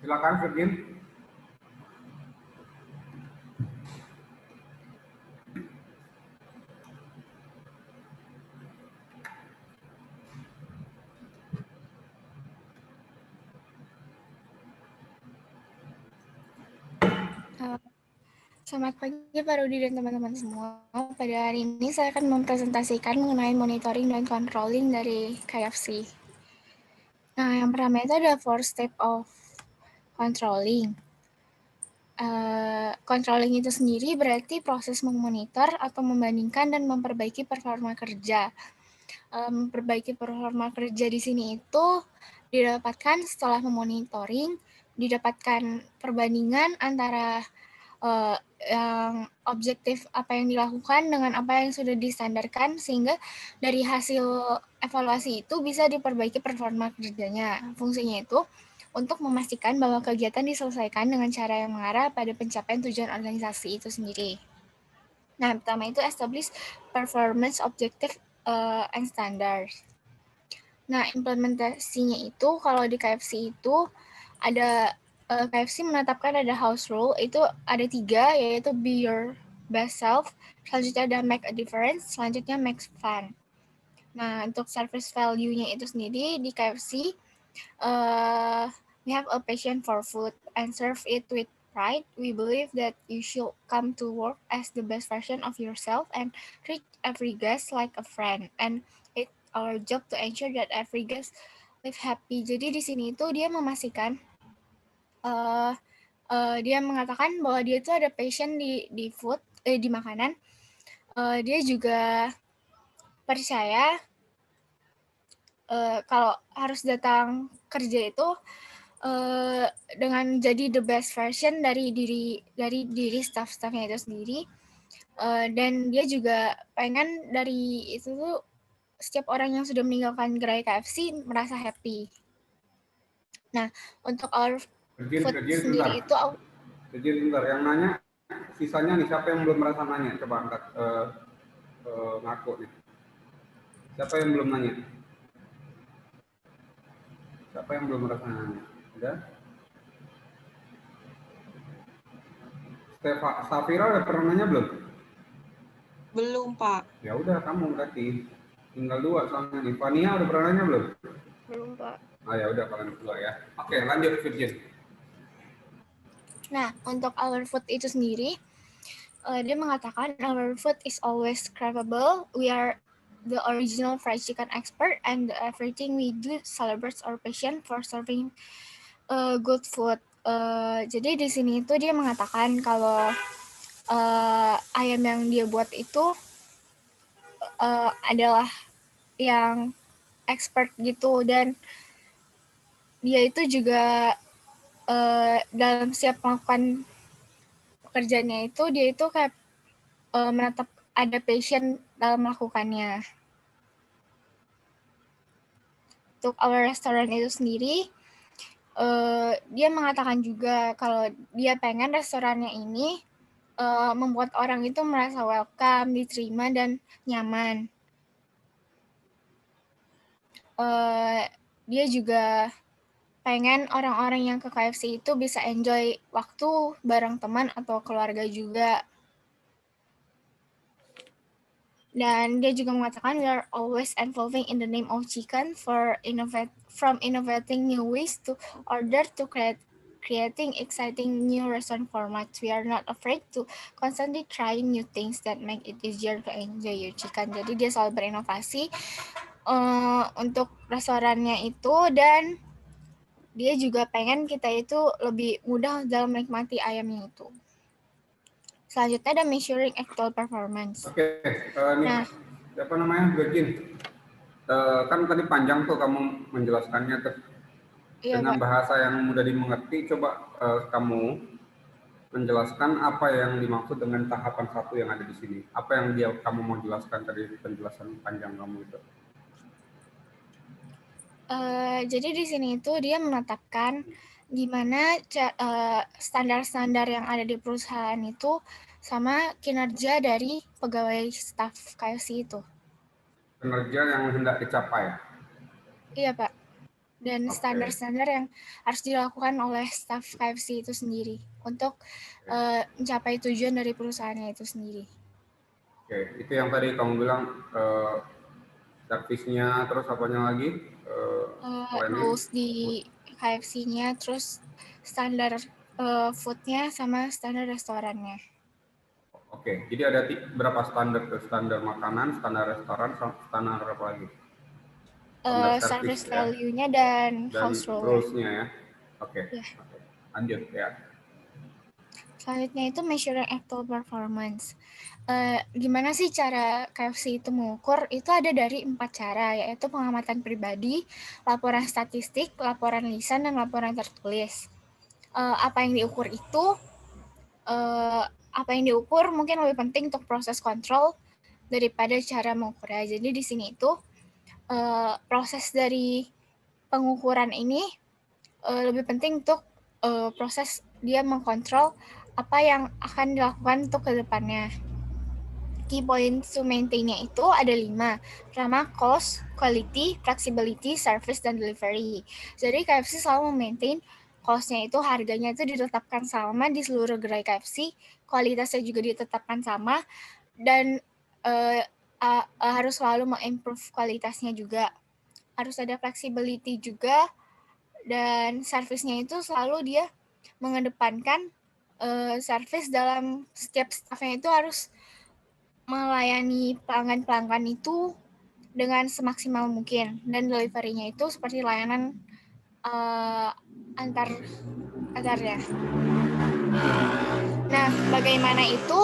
Silakan Virgin. Selamat pagi Pak Rudi dan teman-teman semua. Pada hari ini saya akan mempresentasikan mengenai monitoring dan controlling dari KFC. Nah, yang pertama itu ada 4 step of controlling. Controlling itu sendiri berarti proses memonitor atau membandingkan dan memperbaiki performa kerja. Memperbaiki performa kerja di sini itu didapatkan setelah memonitoring, didapatkan perbandingan antara yang objektif apa yang dilakukan dengan apa yang sudah distandarkan, sehingga dari hasil evaluasi itu bisa diperbaiki performa kerjanya. Fungsinya itu untuk memastikan bahwa kegiatan diselesaikan dengan cara yang mengarah pada pencapaian tujuan organisasi itu sendiri. Nah, pertama itu establish performance objective and standards. Nah, implementasinya itu kalau di KFC itu ada KFC menetapkan ada house rule, itu ada 3, yaitu be your best self, selanjutnya ada make a difference, selanjutnya make fun. Nah, untuk service value-nya itu sendiri di KFC, we have a passion for food and serve it with pride. We believe that you should come to work as the best version of yourself and treat every guest like a friend. And it's our job to ensure that every guest live happy. Jadi di sini itu dia memastikan dia mengatakan bahwa dia itu ada passion di food, di makanan. Dia juga percaya kalau harus datang kerja itu dengan jadi the best version dari diri staff-staffnya itu sendiri. Dan dia juga pengen dari itu tuh setiap orang yang sudah meninggalkan gerai KFC merasa happy. Nah, untuk our food sendiri itu Sebentar, yang nanya sisanya nih, siapa yang belum merasa nanya? Coba angkat ngaku nih. Siapa yang belum nanya? Siapa yang belum merasa nanya? Udah? Safira udah pernah nanya belum? Belum, Pak. Ya udah, kamu berarti tinggal 2 soalnya nih. Fania udah pernah nanya belum? belum, Pak. Ah ya udah, kalian berdua ya. Oke, lanjut Virgin. Nah, untuk our food itu sendiri, dia mengatakan our food is always craveable. We are the original fried chicken expert, and everything we do celebrates our passion for serving good food. Jadi di sini itu dia mengatakan kalau ayam yang dia buat itu adalah yang expert gitu, dan dia itu juga dalam setiap melakukan pekerjaannya itu dia itu kayak menetap ada passion dalam melakukannya. Untuk our restaurant itu sendiri, dia mengatakan juga kalau dia pengen restorannya ini membuat orang itu merasa welcome, diterima, dan nyaman. Dia juga pengen orang-orang yang ke KFC itu bisa enjoy waktu bareng teman atau keluarga juga. Dan dia juga mengatakan we are always evolving in the name of chicken from innovating new ways to order to creating exciting new restaurant formats. We are not afraid to constantly trying new things that make it easier to enjoy your chicken. Jadi dia selalu berinovasi untuk restorannya itu, dan dia juga pengen kita itu lebih mudah dalam menikmati ayamnya itu. Selanjutnya ada measuring actual performance. Oke, nah, siapa namanya? Virgin. Kan tadi panjang tuh kamu menjelaskannya dengan Pak. bahasa yang mudah dimengerti. Coba kamu menjelaskan apa yang dimaksud dengan tahapan 1 yang ada di sini. Apa yang kamu mau jelaskan dari penjelasan panjang kamu itu? Jadi di sini itu dia menetapkan gimana standar-standar yang ada di perusahaan itu sama kinerja dari pegawai staf KFC itu. Kinerja yang hendak dicapai. Iya, Pak. dan Oke. standar-standar yang harus dilakukan oleh staf KFC itu sendiri untuk mencapai tujuan dari perusahaannya itu sendiri. Oke, itu yang tadi kamu bilang servisnya, terus apanya lagi? Selain ini? Rules di KFC-nya, terus standar food-nya sama standar restorannya. Oke, jadi ada berapa standar tuh? Standar makanan, standar restoran, standar apa lagi? Standar Service service ya, value-nya dan dan house rule-nya. rules-nya ya. Oke, Ya. lanjut ya. Selanjutnya itu measuring actual performance. Gimana sih cara KFC itu mengukur? Itu ada dari 4 cara, yaitu pengamatan pribadi, laporan statistik, laporan lisan, dan laporan tertulis. Apa yang diukur itu, apa yang diukur mungkin lebih penting untuk proses kontrol daripada cara mengukurnya. Jadi di sini itu proses dari pengukuran ini lebih penting untuk proses dia mengkontrol apa yang akan dilakukan untuk ke depannya. Key points to maintain-nya itu ada 5. Pertama, cost, quality, flexibility, service, dan delivery. Jadi KFC selalu memaintain cost-nya itu, harganya itu ditetapkan sama di seluruh gerai KFC, kualitasnya juga ditetapkan sama, dan harus selalu mengimprove kualitasnya juga. Harus ada flexibility juga, dan service-nya itu selalu dia mengedepankan service dalam setiap staff-nya itu harus melayani pelanggan-pelanggan itu dengan semaksimal mungkin, dan delivery-nya itu seperti layanan antarnya. Nah, bagaimana itu?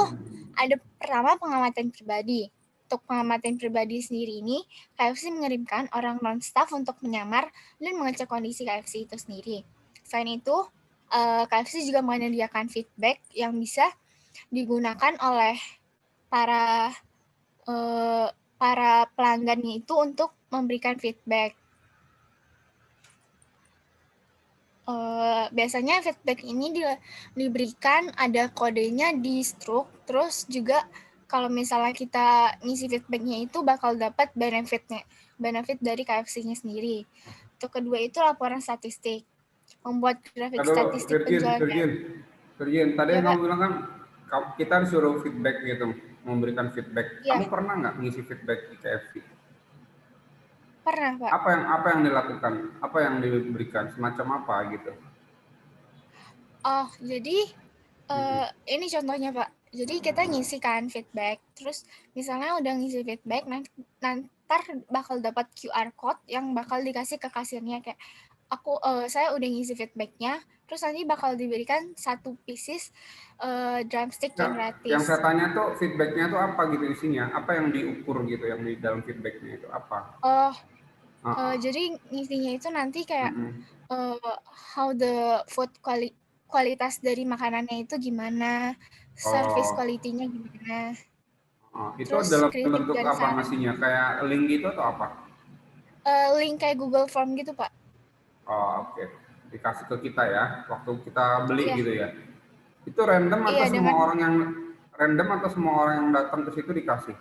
Ada pertama pengamatan pribadi. Untuk pengamatan pribadi sendiri ini, KFC mengirimkan orang non-staff untuk menyamar dan mengecek kondisi KFC itu sendiri. Selain itu, KFC juga menyediakan feedback yang bisa digunakan oleh para pelanggannya itu untuk memberikan feedback. Biasanya feedback ini diberikan ada kodenya di Strook, terus juga kalau misalnya kita ngisi feedbacknya itu bakal dapat benefit dari KFC-nya sendiri. Untuk kedua itu laporan statistik, membuat grafik statistik penjualan KFC. Virgin, tadi Ya, yang Pak. kamu bilang kan kita disuruh feedback gitu, memberikan feedback. Ya, Kamu pernah nggak ngisi feedback di KFC? pernah, Pak. Apa yang dilakukan? Apa yang diberikan? Semacam apa gitu? Oh, jadi ini contohnya, Pak. Jadi kita ngisi kan feedback, terus misalnya udah ngisi feedback, nanti bakal dapat QR code yang bakal dikasih ke kasirnya, kayak saya udah ngisi feedbacknya, terus nanti bakal diberikan 1 pieces drumstick yang Yang gratis. saya tanya tuh feedbacknya tuh apa gitu isinya? Apa yang diukur gitu yang di dalam feedbacknya itu apa? Jadi ngisinya itu nanti kayak Mm-mm. how the food kualitas dari makanannya itu gimana, service Oh, quality-nya gimana, itu terus dalam kritik bentuk dan apa saran. ngasihnya? Kayak link gitu atau apa? Link kayak Google Form gitu, Pak. Oh, oke. Dikasih ke kita ya, waktu kita beli Iya, gitu ya. Itu random atau iya semua dengan orang yang datang ke situ dikasih?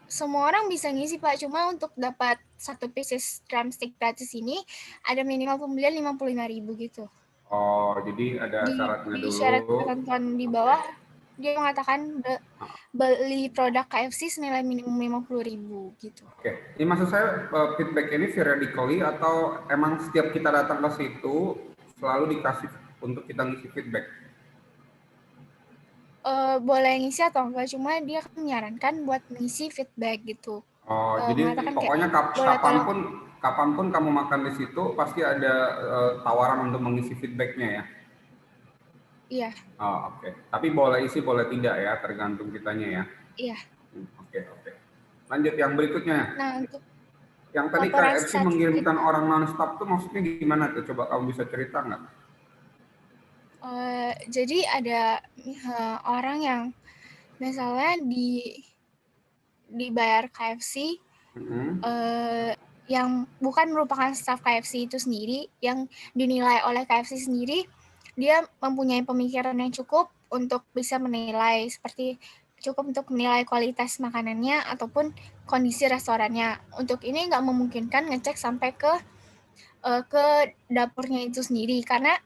semua orang bisa ngisi, Pak. Cuma untuk dapat 1 pieces drumstick gratis ini ada minimal pembelian 55.000 gitu. Oh, jadi ada Di syaratnya syarat dulu. ketentuan di Oke. bawah dia mengatakan beli produk KFC senilai minimum 50.000 gitu. Oke, ini maksud saya feedback ini periodically atau emang setiap kita datang ke situ selalu dikasih untuk kita ngisi feedback? Boleh ngisi atau enggak, cuma dia menyarankan buat ngisi feedback gitu. Oh, jadi Mengatakan kayak pokoknya boleh tolong. kapanpun kamu makan di situ pasti ada tawaran untuk mengisi feedbacknya ya. Iya, Oh, oke. Tapi boleh isi boleh tidak ya, tergantung kitanya ya. iya. Oke. Lanjut yang berikutnya. Nah, untuk Yang tadi laporan KFC statistik, mengirimkan orang non-stop tuh maksudnya gimana tuh? Coba kamu bisa cerita nggak? jadi ada orang yang misalnya dibayar KFC Mm-hmm. yang bukan merupakan staff KFC itu sendiri, yang dinilai oleh KFC sendiri, dia mempunyai pemikiran yang cukup untuk bisa menilai seperti cukup untuk menilai kualitas makanannya ataupun kondisi restorannya. Untuk ini nggak memungkinkan ngecek sampai ke dapurnya itu sendiri, karena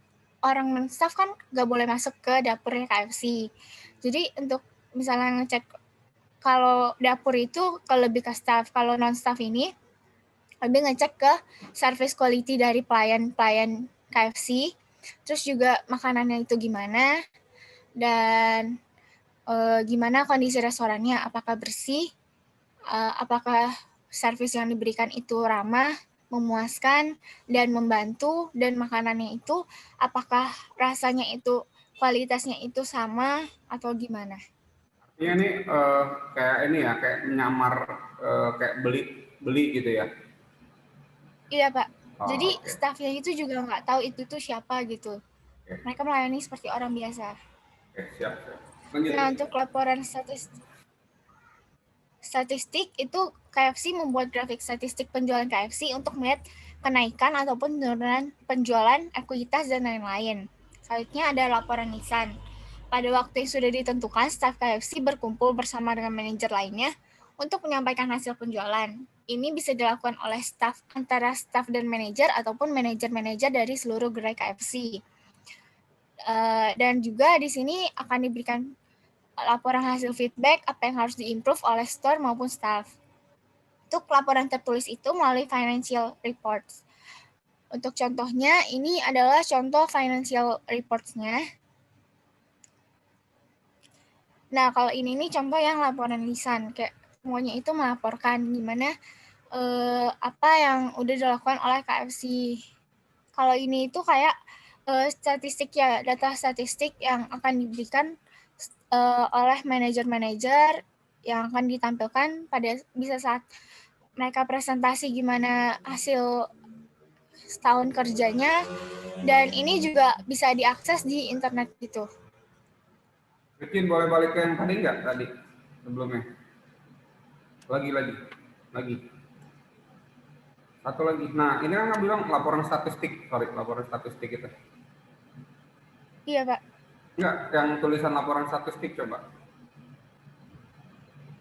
orang non-staff kan nggak boleh masuk ke dapurnya KFC. Jadi untuk misalnya ngecek kalau dapur itu lebih ke staff, kalau non-staff ini lebih ngecek ke service quality dari pelayan KFC, terus juga makanannya itu gimana, dan gimana kondisi restorannya, apakah bersih, apakah servis yang diberikan itu ramah, memuaskan, dan membantu, dan makanannya itu apakah rasanya itu kualitasnya itu sama atau gimana. Artinya ini kayak ini ya, kayak menyamar, kayak beli gitu ya? Iya Pak, Oh, jadi oke. staffnya itu juga nggak tahu itu tuh siapa gitu. Oke. Mereka melayani seperti orang biasa. Oke, siap. Lanjut. Nah, untuk laporan statistik itu KFC membuat grafik statistik penjualan KFC untuk melihat kenaikan ataupun penurunan penjualan, ekuitas, dan lain-lain. Selanjutnya ada laporan lisan. Pada waktu yang sudah ditentukan, staf KFC berkumpul bersama dengan manajer lainnya untuk menyampaikan hasil penjualan. Ini bisa dilakukan oleh staf antara staf dan manajer ataupun manajer-manajer dari seluruh gerai KFC. Dan juga di sini akan diberikan laporan hasil feedback apa yang harus diimprove oleh store maupun staff. Untuk laporan tertulis itu melalui financial reports. Untuk contohnya, ini adalah contoh financial reports-nya. Nah, kalau ini nih contoh yang laporan lisan, kayak semuanya itu melaporkan gimana apa yang udah dilakukan oleh KFC. Kalau ini itu kayak statistik ya, data statistik yang akan diberikan oleh manajer-manajer yang akan ditampilkan pada bisa saat mereka presentasi gimana hasil setahun kerjanya, dan ini juga bisa diakses di internet gitu. Mungkin boleh balik ke yang tadi nggak tadi sebelumnya? Lagi. Satu lagi. Nah, ini kan bilang laporan statistik itu. Iya, Pak. Enggak, yang tulisan laporan statistik coba.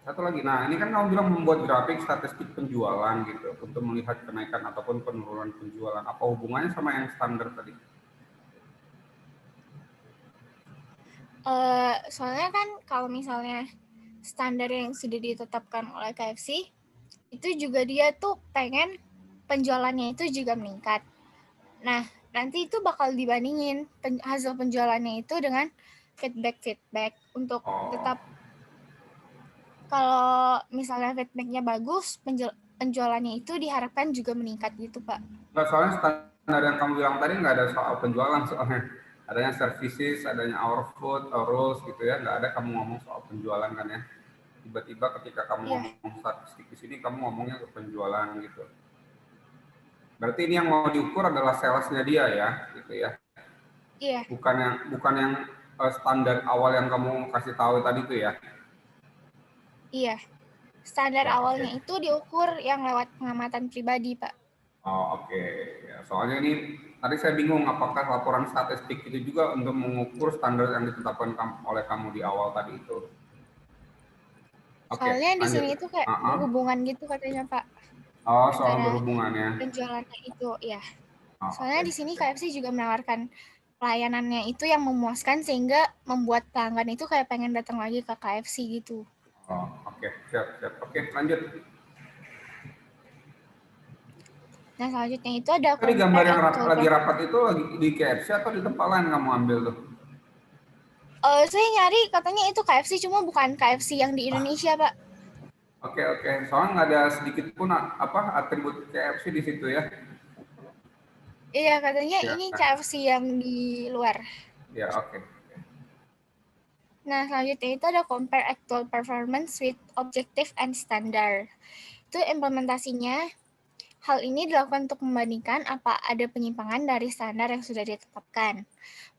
Satu lagi. Nah, ini kan kamu bilang membuat grafik statistik penjualan gitu untuk melihat kenaikan ataupun penurunan penjualan. Apa hubungannya sama yang standar tadi? Soalnya kan kalau misalnya standar yang sudah ditetapkan oleh KFC, itu juga dia tuh pengen penjualannya itu juga meningkat. Nah, nanti itu bakal dibandingin hasil penjualannya itu dengan feedback untuk tetap kalau misalnya feedbacknya bagus, penjualannya itu diharapkan juga meningkat gitu, Pak. Nggak, soalnya standar yang kamu bilang tadi nggak ada soal penjualan soalnya. Adanya services, adanya our food, our rules gitu ya. Nggak ada kamu ngomong soal penjualan kan ya. Tiba-tiba ketika kamu ngomong statistik di sini, kamu ngomongnya ke penjualan gitu. Berarti ini yang mau diukur adalah salesnya dia ya, gitu ya. Iya. Bukan yang standar awal yang kamu kasih tahu tadi itu ya. Iya. Standar awalnya itu diukur yang lewat pengamatan pribadi, Pak. Oh, oke. Ya, soalnya ini tadi saya bingung apakah laporan statistik itu juga untuk mengukur standar yang ditetapkan oleh kamu di awal tadi itu. Soalnya di sini itu kayak berhubungan gitu katanya, Pak. Oh, soal berhubungannya. Penjualannya itu, ya. Soalnya di sini KFC juga menawarkan pelayanannya itu yang memuaskan sehingga membuat pelanggan itu kayak pengen datang lagi ke KFC gitu. Oh, oke. Siap. Oke, lanjut. Nah, selanjutnya itu ada Tadi gambar yang lagi rapat itu lagi di KFC atau di tempat lain kamu ambil tuh? Saya nyari katanya itu KFC, cuma bukan KFC yang di Indonesia, Pak. Oke. Soalnya nggak ada sedikit pun atribut KFC di situ ya? Iya, katanya ini KFC yang di luar. Ya, oke. Nah, selanjutnya itu ada compare actual performance with objective and standard. Itu implementasinya. Hal ini dilakukan untuk membandingkan apa ada penyimpangan dari standar yang sudah ditetapkan.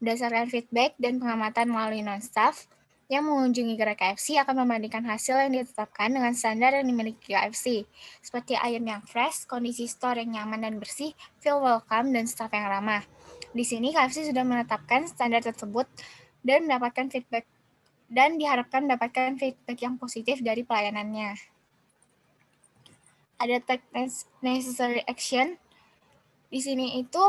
Berdasarkan feedback dan pengamatan melalui non-staff, yang mengunjungi gerai KFC akan membandingkan hasil yang ditetapkan dengan standar yang dimiliki KFC, seperti ayam yang fresh, kondisi store yang nyaman dan bersih, feel welcome, dan staff yang ramah. Di sini KFC sudah menetapkan standar tersebut dan mendapatkan feedback dan diharapkan mendapatkan feedback yang positif dari pelayanannya. Ada take necessary action. Di sini itu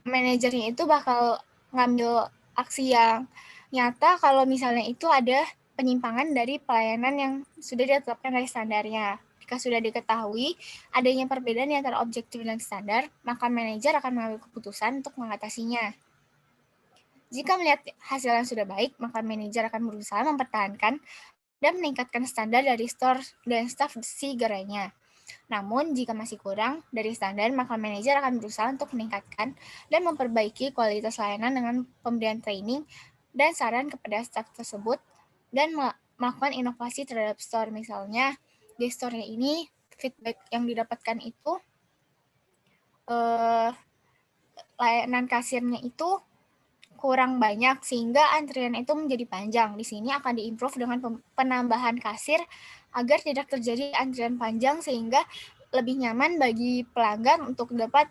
manajernya itu bakal ngambil aksi yang nyata kalau misalnya itu ada penyimpangan dari pelayanan yang sudah ditetapkan dari standarnya. Jika sudah diketahui adanya perbedaan antara objektif dan standar, maka manajer akan mengambil keputusan untuk mengatasinya. Jika melihat hasil yang sudah baik, maka manajer akan berusaha mempertahankan dan meningkatkan standar dari store dan staf si gerainya. Namun, jika masih kurang dari standar, maka manajer akan berusaha untuk meningkatkan dan memperbaiki kualitas layanan dengan pemberian training dan saran kepada staf tersebut dan melakukan inovasi terhadap store. Misalnya, di store-nya ini, feedback yang didapatkan itu layanan kasirnya itu kurang banyak sehingga antrian itu menjadi panjang. Di sini akan diimprove dengan penambahan kasir agar tidak terjadi antrian panjang sehingga lebih nyaman bagi pelanggan untuk dapat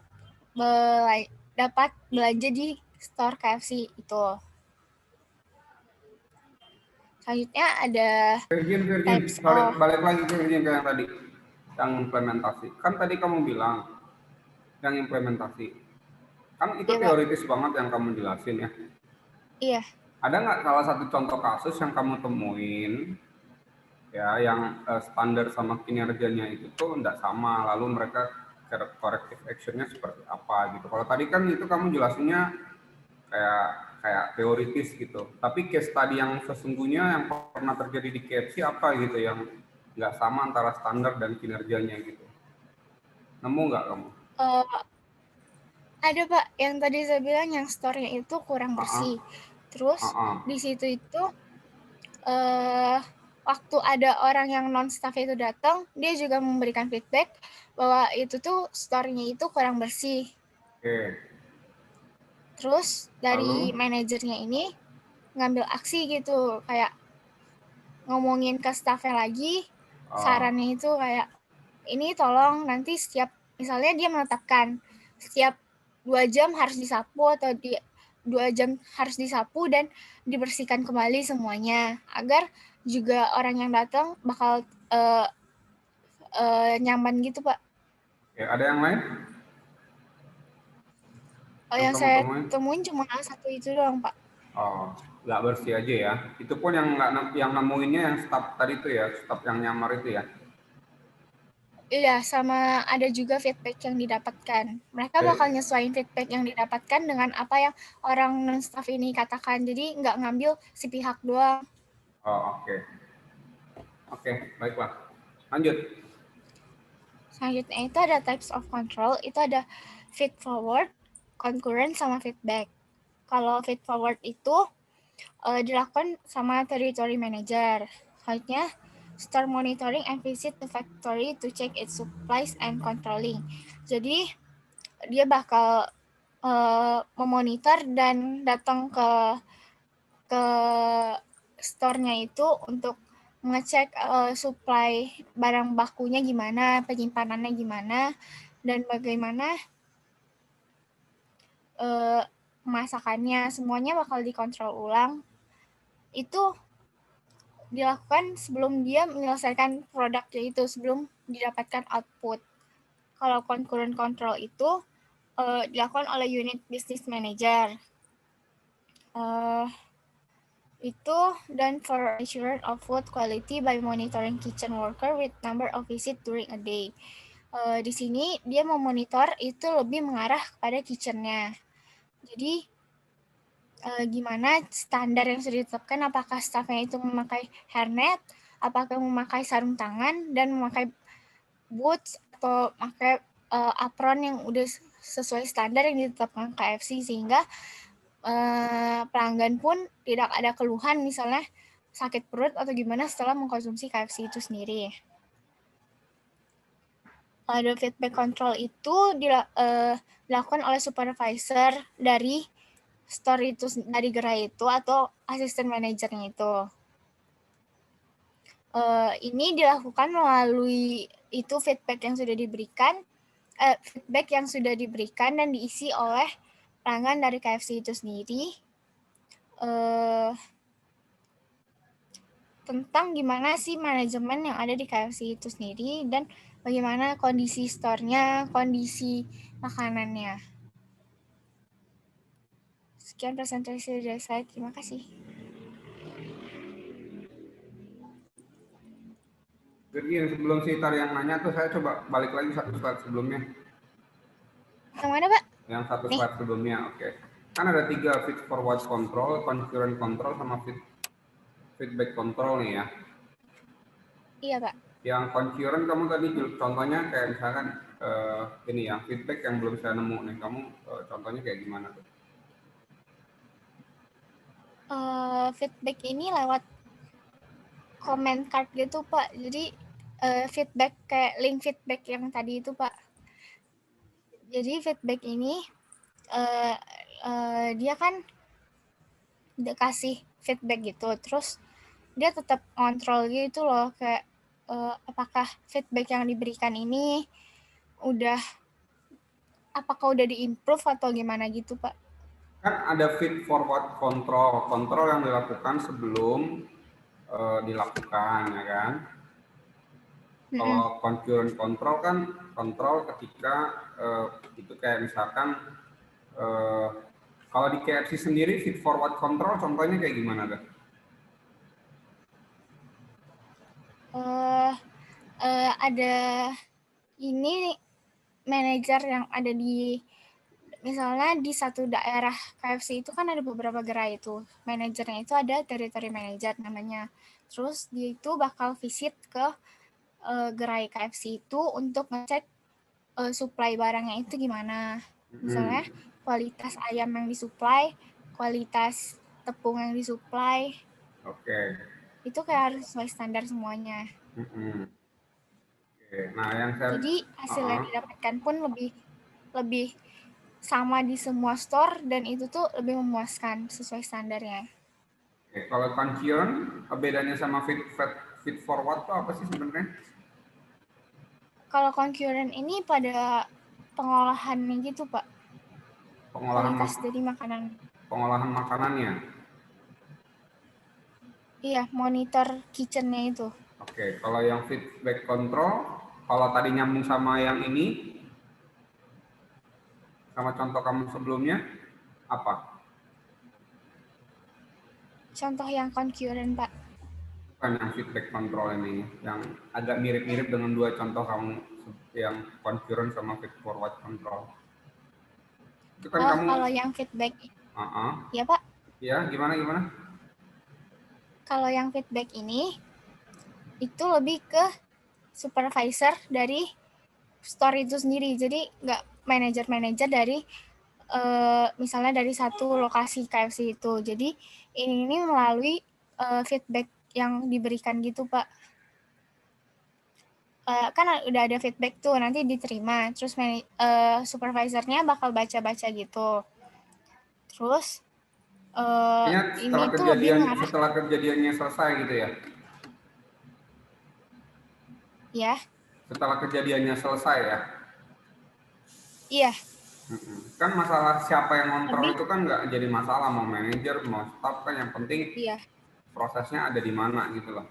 belanja di store KFC itu. Selanjutnya ada Virgin, balik lagi ke Virgin yang tadi, yang implementasi. Kan tadi kamu bilang yang implementasi, kan itu teoritis banget yang kamu jelasin ya. Iya. Ada nggak salah satu contoh kasus yang kamu temuin ya yang standar sama kinerjanya itu tuh nggak sama, lalu mereka corrective actionnya seperti apa gitu. Kalau tadi kan itu kamu jelasinnya kayak teoritis gitu, tapi case tadi yang sesungguhnya yang pernah terjadi di KFC apa gitu yang nggak sama antara standar dan kinerjanya gitu, nemu nggak kamu? Ada Pak, yang tadi saya bilang yang store-nya itu kurang bersih. Terus di situ itu waktu ada orang yang non-staff itu datang, dia juga memberikan feedback bahwa itu tuh store-nya itu kurang bersih. Terus dari manajernya ini ngambil aksi gitu, kayak ngomongin ke staffnya lagi, sarannya itu kayak, ini tolong nanti setiap, misalnya dia menetapkan setiap 2 jam harus disapu atau 2 jam harus disapu dan dibersihkan kembali semuanya, agar juga orang yang datang bakal nyaman gitu Pak. Ada yang lain? Yang saya temuin cuma satu itu doang Pak. Nggak bersih aja ya. Itu pun yang nemuinnya yang staff tadi itu ya, staff yang nyamar itu ya. Iya, sama ada juga feedback yang didapatkan. Mereka bakal nyesuaiin feedback yang didapatkan dengan apa yang orang non-staff ini katakan. Jadi nggak ngambil si pihak doang. Oke, baiklah. Lanjut. Selanjutnya itu ada types of control. Itu ada feed forward, concurrent, sama feedback. Kalau feed forward itu dilakukan sama territory manager. Selanjutnya, store monitoring and visit the factory to check its supplies and controlling. Jadi, dia bakal memonitor dan datang ke store-nya itu untuk mengecek supply barang bakunya gimana, penyimpanannya gimana, dan bagaimana pemasakannya. Semuanya bakal dikontrol ulang. Itu dilakukan sebelum dia menyelesaikan produknya itu, sebelum didapatkan output. Kalau concurrent control itu dilakukan oleh unit business manager. Itu dan for assurance of food quality by monitoring kitchen worker with number of visit during a day. Di sini dia memonitor itu lebih mengarah kepada kitchennya. Jadi gimana standar yang sudah ditetapkan, apakah staffnya itu memakai hairnet, apakah memakai sarung tangan, dan memakai boots, atau memakai apron yang udah sesuai standar yang ditetapkan KFC, sehingga pelanggan pun tidak ada keluhan misalnya sakit perut atau gimana setelah mengkonsumsi KFC itu sendiri. Ada feedback control itu dilakukan oleh supervisor dari store itu, dari gerai itu, atau asisten manajernya itu. Ini dilakukan melalui itu feedback yang sudah diberikan dan diisi oleh pelanggan dari KFC itu sendiri. tentang gimana sih manajemen yang ada di KFC itu sendiri dan bagaimana kondisi store-nya, kondisi makanannya. Sekian presentasi dari saya. Terima kasih. Jadi sebelum si Tar yang nanya tuh, saya coba balik lagi satu slide sebelumnya. Yang mana, Pak? Yang satu slide sebelumnya, oke. Kan ada 3, feed forward control, concurrent control, sama feedback control nih ya. Iya, Pak. Yang concurrent kamu tadi contohnya kayak misalkan ini yang feedback yang belum saya nemu nih, kamu contohnya kayak gimana tuh? Feedback ini lewat comment card gitu, Pak. Jadi feedback kayak link feedback yang tadi itu, Pak. Jadi feedback ini dia kan kasih feedback gitu, terus dia tetap kontrol gitu loh, kayak apakah feedback yang diberikan ini apakah udah di-improve atau gimana gitu, Pak. Kan ada feed forward control yang dilakukan sebelum dilakukan, ya kan? Kalau concurrent control kan kontrol ketika itu kayak misalkan kalau di KFC sendiri feed forward control contohnya kayak gimana tuh? Ada ini manajer yang ada di misalnya di satu daerah KFC itu kan ada beberapa gerai itu. Manajernya itu ada territory manager namanya. Terus dia itu bakal visit ke gerai KFC itu untuk ngecek supply barangnya itu gimana. Misalnya kualitas ayam yang disuplai, kualitas tepung yang disuplai. Oke. Itu kayak harus sesuai standar semuanya. Oke. Nah, yang saya Jadi hasil yang didapatkan pun lebih sama di semua store dan itu tuh lebih memuaskan sesuai standarnya. Oke. Kalau concurrent bedanya sama feed forward itu apa sih sebenarnya? Kalau concurrent ini pada pengolahannya gitu, Pak. Kualitas dari makanan. Pengolahan makanannya. Iya, monitor kitchen-nya itu. Oke, kalau yang feedback control, kalau tadi nyambung sama yang ini, sama contoh kamu sebelumnya, apa? Contoh yang concurrent, Pak. Bukan yang feedback control ini, yang agak mirip-mirip dengan dua contoh kamu, yang concurrent sama feed forward control. Itu kan kamu. Kalau yang feedback. Ya, Pak. Ya, gimana? Kalau yang feedback ini, itu lebih ke supervisor dari store itu sendiri. Jadi nggak manajer-manajer dari misalnya dari satu lokasi KFC itu. Jadi ini melalui feedback yang diberikan gitu, Pak. Kan udah ada feedback tuh, nanti diterima. Terus supervisornya bakal baca-baca gitu. Terus ini tuh lebih mengarah setelah kejadiannya selesai gitu ya? Ya. Setelah kejadiannya selesai ya? Iya. Kan masalah siapa yang ngontrol itu kan nggak jadi masalah, mau manajer, mau staff, kan yang penting prosesnya ada di mana gitu loh.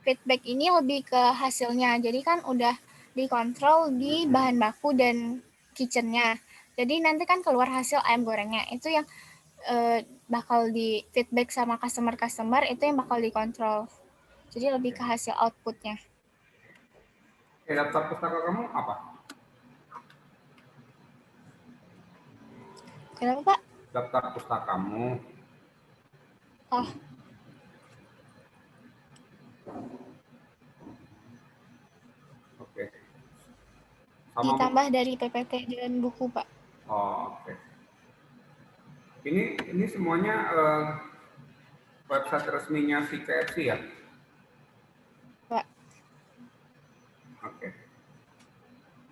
Feedback ini lebih ke hasilnya, jadi kan udah dikontrol di bahan baku dan kitchennya. Jadi nanti kan keluar hasil ayam gorengnya, itu yang bakal di feedback sama customer itu yang bakal dikontrol. Jadi lebih ke hasil outputnya. Oke, daftar pustaka kamu apa? Kenapa, Pak? Daftar pustakamu. Oh. Oke. Ditambah dari PPT dan buku, Pak. Oh, oke. Ini semuanya website resminya si KFC ya? Pak.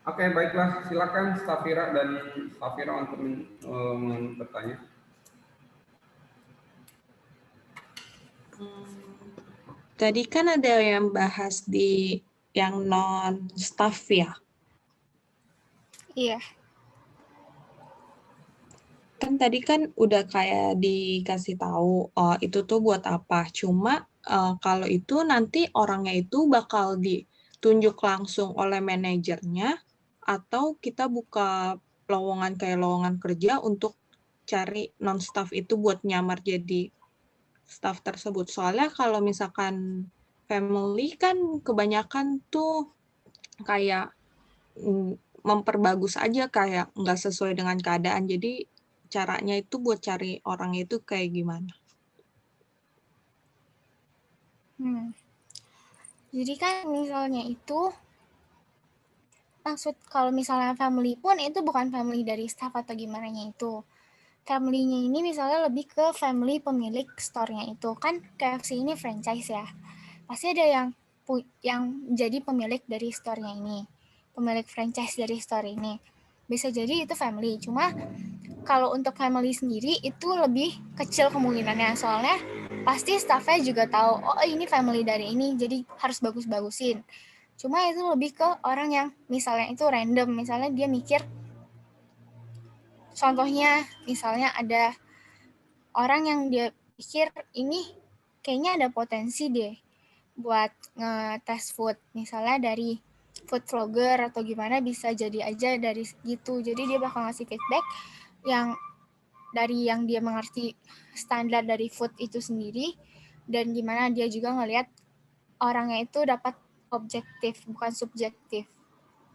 Oke, baiklah. Silakan Safira untuk bertanya. Tadi kan ada yang bahas di yang non-staff ya? Iya. Kan tadi kan udah kayak dikasih tahu, oh itu tuh buat apa. Cuma kalau itu nanti orangnya itu bakal ditunjuk langsung oleh manajernya atau kita buka lowongan kayak lowongan kerja untuk cari non-staff itu buat nyamar jadi staff tersebut. Soalnya kalau misalkan family kan kebanyakan tuh kayak memperbagus aja kayak nggak sesuai dengan keadaan. Jadi caranya itu buat cari orang itu kayak gimana? Jadi kan misalnya itu, maksud kalau misalnya family pun itu bukan family dari staff atau gimananya itu. Family-nya ini misalnya lebih ke family pemilik store-nya itu. Kan KFC ini franchise ya. Pasti ada yang jadi pemilik dari store-nya ini. Pemilik franchise dari store ini. Bisa jadi itu family. Cuma kalau untuk family sendiri itu lebih kecil kemungkinannya. Soalnya pasti staff-nya juga tahu, oh ini family dari ini, jadi harus bagus-bagusin. Cuma itu lebih ke orang yang misalnya itu random. Misalnya dia mikir, contohnya misalnya ada orang yang dia pikir ini kayaknya ada potensi deh buat ngetes food. Misalnya dari food vlogger atau gimana, bisa jadi aja dari gitu. Jadi dia bakal ngasih feedback yang dari yang dia mengerti standar dari food itu sendiri, dan gimana dia juga ngelihat orangnya itu dapat objektif bukan subjektif.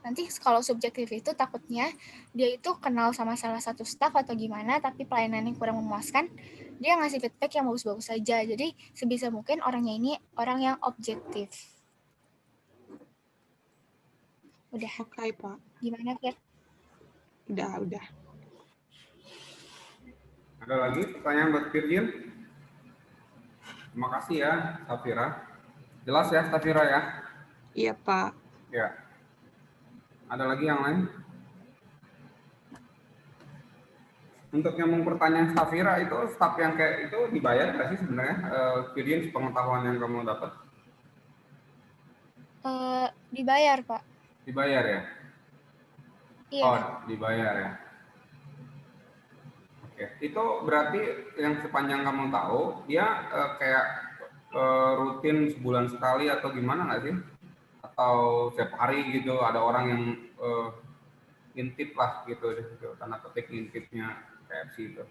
Nanti kalau subjektif itu takutnya dia itu kenal sama salah satu staff atau gimana, tapi pelayanannya kurang memuaskan, dia ngasih feedback yang bagus-bagus saja. Jadi sebisa mungkin orangnya ini orang yang objektif. Udah. Oke, Pak. Gimana, Fir? Udah. Ada lagi pertanyaan buat Virgin? Terima kasih ya, Safira. Jelas ya, Safira ya? Iya, Pak. Ya. Ada lagi yang lain? Untuk yang pertanyaan Safira itu, staff yang kayak itu dibayar nggak sih sebenarnya? Virgin, pengetahuan yang kamu dapat? Dibayar, Pak. Dibayar ya? Iya. Oh, dibayar ya. Oke, itu berarti yang sepanjang kamu tahu, dia kayak rutin sebulan sekali atau gimana nggak sih? Atau setiap hari gitu, ada orang yang ngintip lah gitu, tanda petik ngintipnya KFC itu.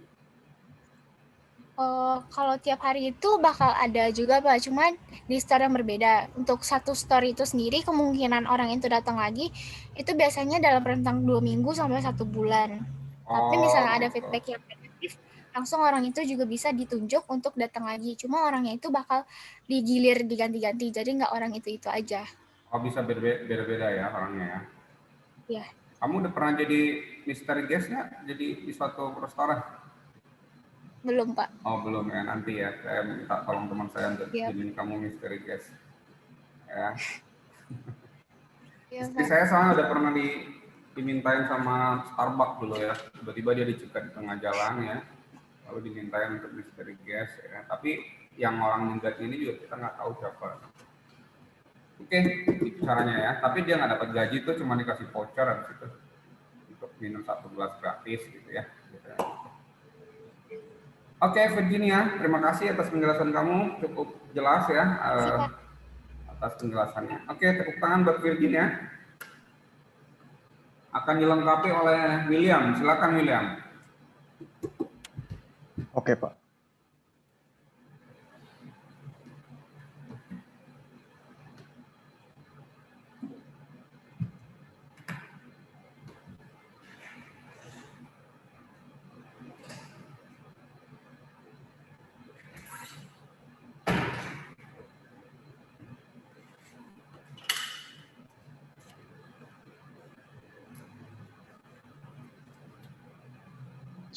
Kalau tiap hari itu bakal ada juga, Pak. Cuman di store yang berbeda. Untuk satu store itu sendiri, kemungkinan orang itu datang lagi, itu biasanya dalam rentang 2 minggu sampai 1 bulan. Tapi misalnya ada feedback yang negatif, langsung orang itu juga bisa ditunjuk untuk datang lagi. Cuma orangnya itu bakal digilir, diganti-ganti. Jadi nggak orang itu aja. Oh, bisa beda-beda ya orangnya ya? Iya. Kamu udah pernah jadi mystery guest nggak? Jadi di suatu restoran? Belum, Pak. Oh, belum ya. Nanti ya, saya minta tolong teman saya untuk jadiin kamu mystery guest. Ya. Iya, Istri Pak. saya soalnya udah pernah dimintain sama Starbucks dulu ya. Tiba-tiba dia dicegat di tengah jalan ya. Lalu dimintain untuk mystery guest ya. Tapi yang orang menggatnya ini juga kita nggak tahu siapa. Oke, itu caranya ya. Tapi dia nggak dapat gaji tuh, cuma dikasih voucher habis itu untuk minum 1 gelas gratis gitu ya. Oke, Virginia, terima kasih atas penjelasan kamu, cukup jelas ya atas penjelasannya. Oke, tepuk tangan buat Virginia. Akan dilengkapi oleh William. Silakan William. Oke, Pak.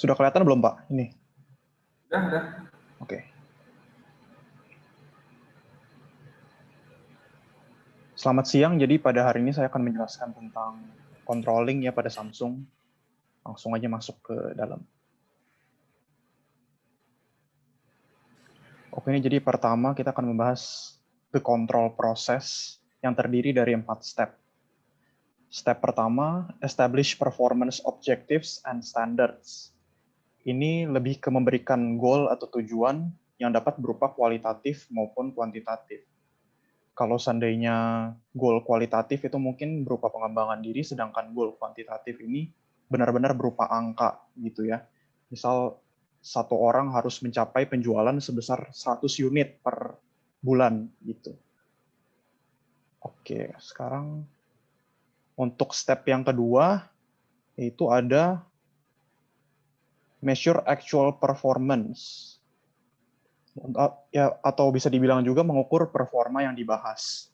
Sudah kelihatan belum, Pak? Ini. Udah. Oke. Selamat siang. Jadi pada hari ini saya akan menjelaskan tentang controlling ya pada Samsung. Langsung aja masuk ke dalam. Oke, ini jadi pertama kita akan membahas the control process yang terdiri dari 4 step. Step pertama, establish performance objectives and standards. Ini lebih ke memberikan goal atau tujuan yang dapat berupa kualitatif maupun kuantitatif. Kalau seandainya goal kualitatif itu mungkin berupa pengembangan diri, sedangkan goal kuantitatif ini benar-benar berupa angka gitu ya. Misal satu orang harus mencapai penjualan sebesar 100 unit per bulan gitu. Oke, sekarang untuk step yang kedua yaitu ada measure actual performance. Ya, atau bisa dibilang juga mengukur performa yang dibahas.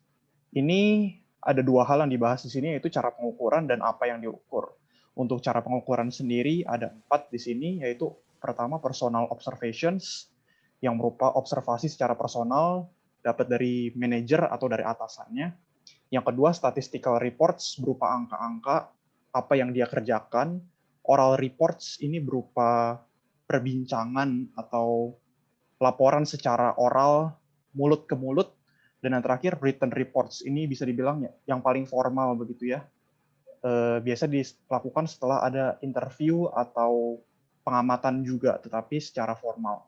Ini ada dua hal yang dibahas di sini, yaitu cara pengukuran dan apa yang diukur. Untuk cara pengukuran sendiri ada 4 di sini, yaitu pertama personal observations, yang berupa observasi secara personal, dapat dari manajer atau dari atasannya. Yang kedua statistical reports, berupa angka-angka, apa yang dia kerjakan. Oral reports ini berupa perbincangan atau laporan secara oral, mulut ke mulut, dan yang terakhir written reports. Ini bisa dibilang yang paling formal begitu ya. Biasa dilakukan setelah ada interview atau pengamatan juga, tetapi secara formal.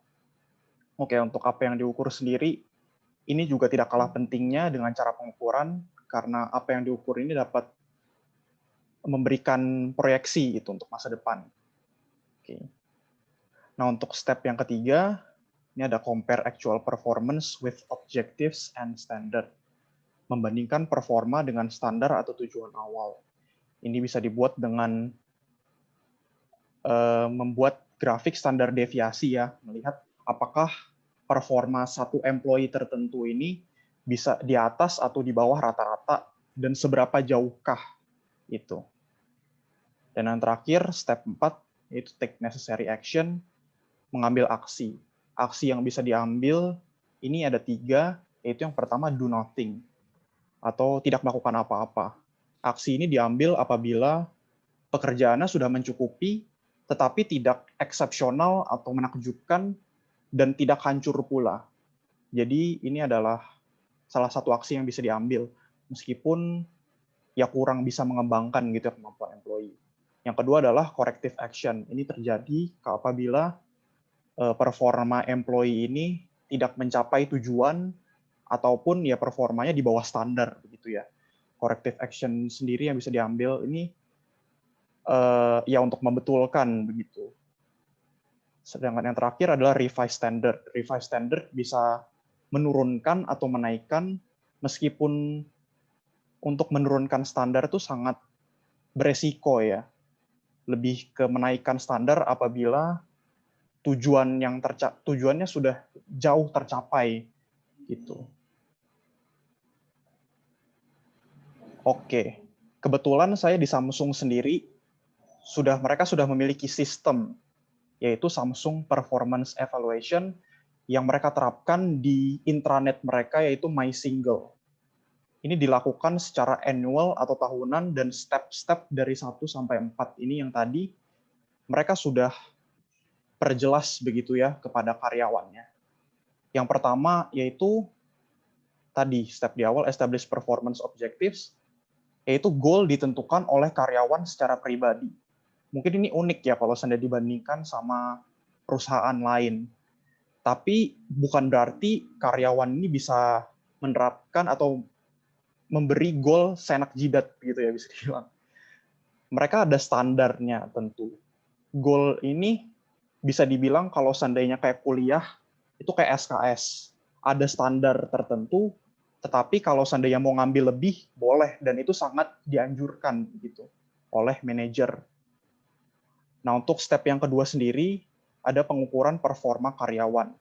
Oke, untuk apa yang diukur sendiri, ini juga tidak kalah pentingnya dengan cara pengukuran, karena apa yang diukur ini dapat memberikan proyeksi gitu untuk masa depan. Oke. Nah, untuk step yang ketiga, ini ada compare actual performance with objectives and standard. Membandingkan performa dengan standar atau tujuan awal. Ini bisa dibuat dengan membuat grafik standar deviasi ya, melihat apakah performa satu employee tertentu ini bisa di atas atau di bawah rata-rata dan seberapa jauhkah itu. Dan yang terakhir, step 4, yaitu take necessary action, mengambil aksi. Aksi yang bisa diambil ini ada 3, yaitu yang pertama do nothing atau tidak melakukan apa-apa. Aksi ini diambil apabila pekerjaannya sudah mencukupi tetapi tidak eksepsional atau menakjubkan dan tidak hancur pula. Jadi ini adalah salah satu aksi yang bisa diambil meskipun ya kurang bisa mengembangkan gitu ya kemampuan employee. Yang kedua adalah corrective action. Ini terjadi apabila performa employee ini tidak mencapai tujuan ataupun ya performanya di bawah standar begitu ya. Corrective action sendiri yang bisa diambil ini ya untuk membetulkan begitu. Sedangkan yang terakhir adalah revise standard. Revise standard bisa menurunkan atau menaikkan, meskipun untuk menurunkan standar itu sangat beresiko ya. Lebih ke menaikkan standar apabila tujuannya sudah jauh tercapai gitu. Oke, kebetulan saya di Samsung sendiri mereka sudah memiliki sistem yaitu Samsung Performance Evaluation yang mereka terapkan di intranet mereka yaitu MySingle. Ini dilakukan secara annual atau tahunan dan step-step dari 1 sampai 4 ini yang tadi mereka sudah perjelas begitu ya kepada karyawannya. Yang pertama yaitu tadi step di awal establish performance objectives, yaitu goal ditentukan oleh karyawan secara pribadi. Mungkin ini unik ya kalau seandainya dibandingkan sama perusahaan lain. Tapi bukan berarti karyawan ini bisa menerapkan atau memberi goal seenak jidat gitu ya bisa dibilang. Mereka ada standarnya tentu. Goal ini bisa dibilang kalau seandainya kayak kuliah itu kayak SKS. Ada standar tertentu, tetapi kalau seandainya mau ngambil lebih boleh dan itu sangat dianjurkan gitu oleh manajer. Nah, untuk step yang kedua sendiri ada pengukuran performa karyawan.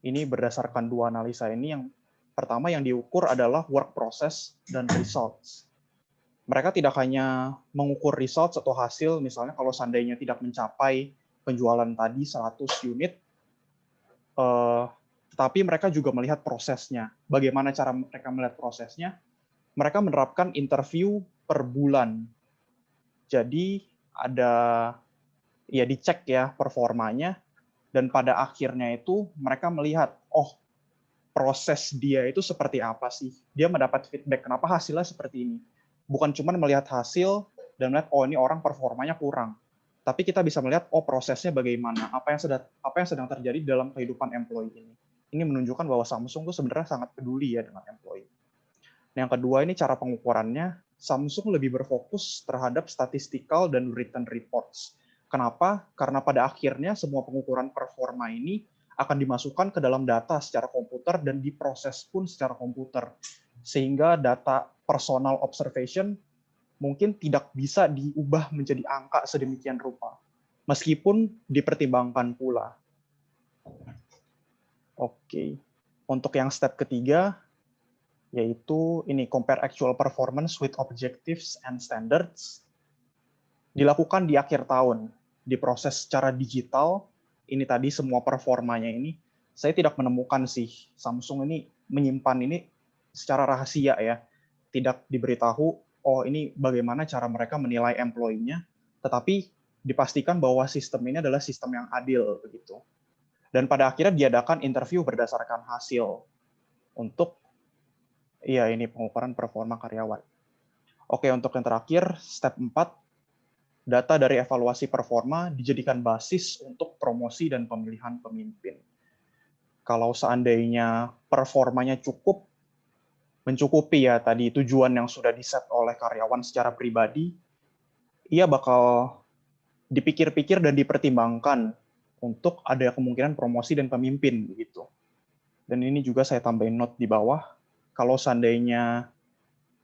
Ini berdasarkan 2 analisa ini. Yang pertama yang diukur adalah work process dan results. Mereka tidak hanya mengukur results atau hasil, misalnya kalau seandainya tidak mencapai penjualan tadi 100 unit, tetapi mereka juga melihat prosesnya. Bagaimana cara mereka melihat prosesnya? Mereka menerapkan interview per bulan. Jadi ada ya dicek ya performanya, dan pada akhirnya itu mereka melihat, oh proses dia itu seperti apa sih? Dia mendapat feedback, kenapa hasilnya seperti ini? Bukan cuma melihat hasil dan melihat, oh ini orang performanya kurang. tapi kita bisa melihat prosesnya bagaimana, apa yang sedang terjadi dalam kehidupan employee ini. Ini menunjukkan bahwa Samsung tuh sebenarnya sangat peduli ya dengan employee. Nah, yang kedua ini cara pengukurannya, Samsung lebih berfokus terhadap statistical dan written reports. Kenapa? Karena pada akhirnya semua pengukuran performa ini akan dimasukkan ke dalam data secara komputer dan diproses pun secara komputer. Sehingga data personal observation mungkin tidak bisa diubah menjadi angka sedemikian rupa, meskipun dipertimbangkan pula. Oke, untuk yang step ketiga, yaitu ini compare actual performance with objectives and standards, dilakukan di akhir tahun, diproses secara digital. Ini tadi semua performanya ini, saya tidak menemukan sih Samsung ini menyimpan ini secara rahasia ya, tidak diberitahu ini bagaimana cara mereka menilai employee-nya, tetapi dipastikan bahwa sistem ini adalah sistem yang adil begitu. Dan pada akhirnya diadakan interview berdasarkan hasil untuk ini pengukuran performa karyawan. Oke, untuk yang terakhir, step 4, data dari evaluasi performa dijadikan basis untuk promosi dan pemilihan pemimpin. Kalau seandainya performanya mencukupi ya tadi tujuan yang sudah diset oleh karyawan secara pribadi, ia bakal dipikir-pikir dan dipertimbangkan untuk ada kemungkinan promosi dan pemimpin begitu. Dan ini juga saya tambahin note di bawah, kalau seandainya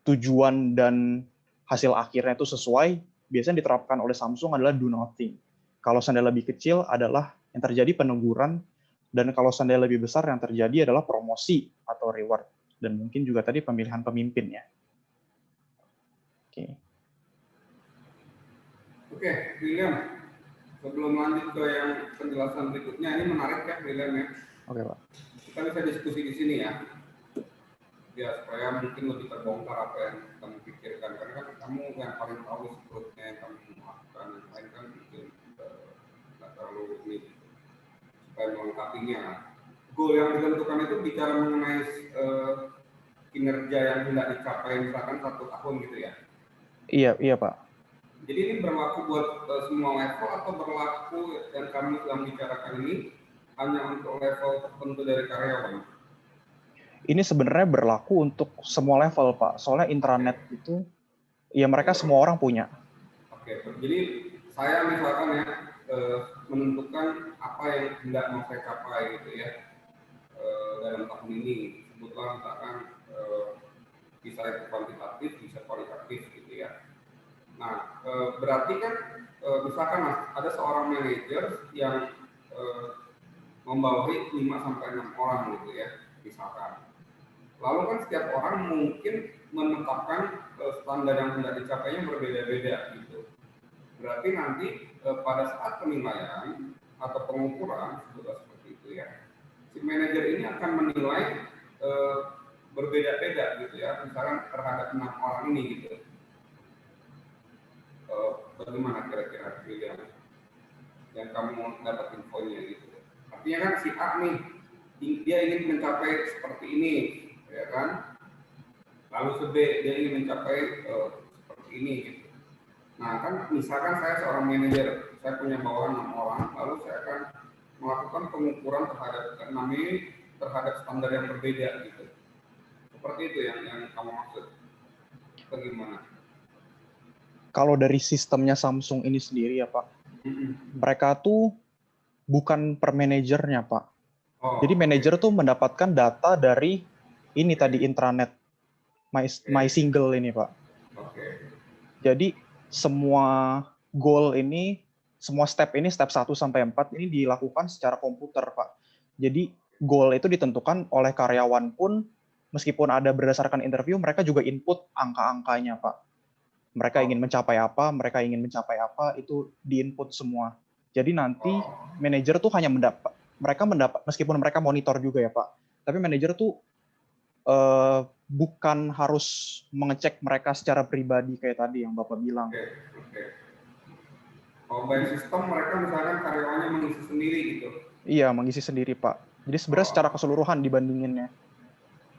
tujuan dan hasil akhirnya itu sesuai, biasanya diterapkan oleh Samsung adalah do nothing. Kalau seandainya lebih kecil adalah yang terjadi peneguran, dan kalau seandainya lebih besar yang terjadi adalah promosi atau reward. Dan mungkin juga tadi pemilihan pemimpin ya. Oke, William. Sebelum lanjut ke yang penjelasan berikutnya, ini menarik ya, William ya. Oke, Pak. Kita bisa diskusi di sini ya. Ya, supaya mungkin lebih terbongkar apa yang kamu pikirkan. Karena kan kamu yang paling tahu sebetulnya yang kamu lakukan. Yang lain kan mungkin nggak terlalu ini. Supaya melengkapinya. Goal yang ditentukan itu bicara mengenai kinerja yang tidak dicapai misalkan 1 tahun gitu ya? Iya Pak. Jadi ini berlaku buat semua level atau berlaku yang kami sedang bicarakan ini hanya untuk level tertentu dari karyawan? Ini sebenarnya berlaku untuk semua level Pak. Soalnya intranet itu, ya mereka semua orang punya. Oke, jadi saya misalkan ya menentukan apa yang tidak mau saya capai gitu ya dalam tahun ini. Sebutlah misalkan bisa itu kuantitatif, bisa kualitatif gitu ya. Nah, berarti kan misalkan ada seorang manajer yang membawahi 5-6 orang gitu ya, misalkan. Lalu kan setiap orang mungkin menetapkan standar yang tidak dicapainya berbeda-beda gitu. Berarti nanti pada saat penilaian atau pengukuran seperti itu ya, si manajer ini akan menilai berbeda-beda gitu ya, misalkan terhadap 6 orang ini gitu. Bagaimana kira-kira yang kamu dapat infonya gitu. Artinya kan si A nih, dia ingin mencapai seperti ini, ya kan? Lalu si B, dia ingin mencapai seperti ini gitu. Nah kan misalkan saya seorang manajer, saya punya bawahan 6 orang, lalu saya akan melakukan pengukuran terhadap 6 ini terhadap standar yang berbeda gitu. Seperti itu yang kamu maksud. Bagaimana? Kalau dari sistemnya Samsung ini sendiri ya Pak, mereka tuh bukan per manajernya Pak. Jadi manajer tuh mendapatkan data dari ini tadi intranet, my single ini Pak. Jadi semua goal ini, semua step ini, step 1 sampai 4 ini dilakukan secara komputer Pak. Jadi goal itu ditentukan oleh karyawan pun, meskipun ada berdasarkan interview, mereka juga input angka-angkanya Pak. Mereka ingin mencapai apa, itu diinput semua. Jadi nanti manajer tuh hanya mereka mendapat, meskipun mereka monitor juga ya Pak, tapi manajer tuh bukan harus mengecek mereka secara pribadi kayak tadi yang Bapak bilang. Oh, by sistem mereka misalkan karyawannya mengisi sendiri gitu? Iya, mengisi sendiri Pak. Jadi sebenarnya secara keseluruhan dibandinginnya.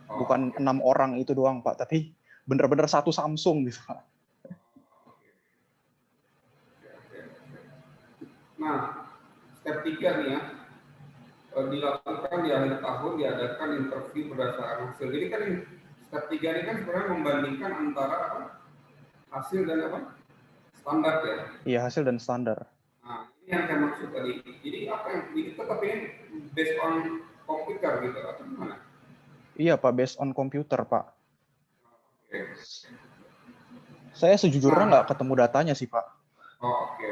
Bukan 6 orang itu doang Pak, tapi benar-benar satu Samsung gitu Pak. Nah, step 3 nih ya, dilakukan di akhir tahun, diadakan interview berdasarkan hasil. Jadi kan step 3 ini kan sebenarnya membandingkan antara apa? Hasil dan apa? Standar ya. Iya, hasil dan standar. Nah, ini yang saya maksud tadi. Jadi apa yang ini tetap ini based on komputer gitu atau gimana? Iya, Pak, based on komputer, Pak. Oke. Saya sejujurnya nggak ketemu datanya sih, Pak. Oh, oke.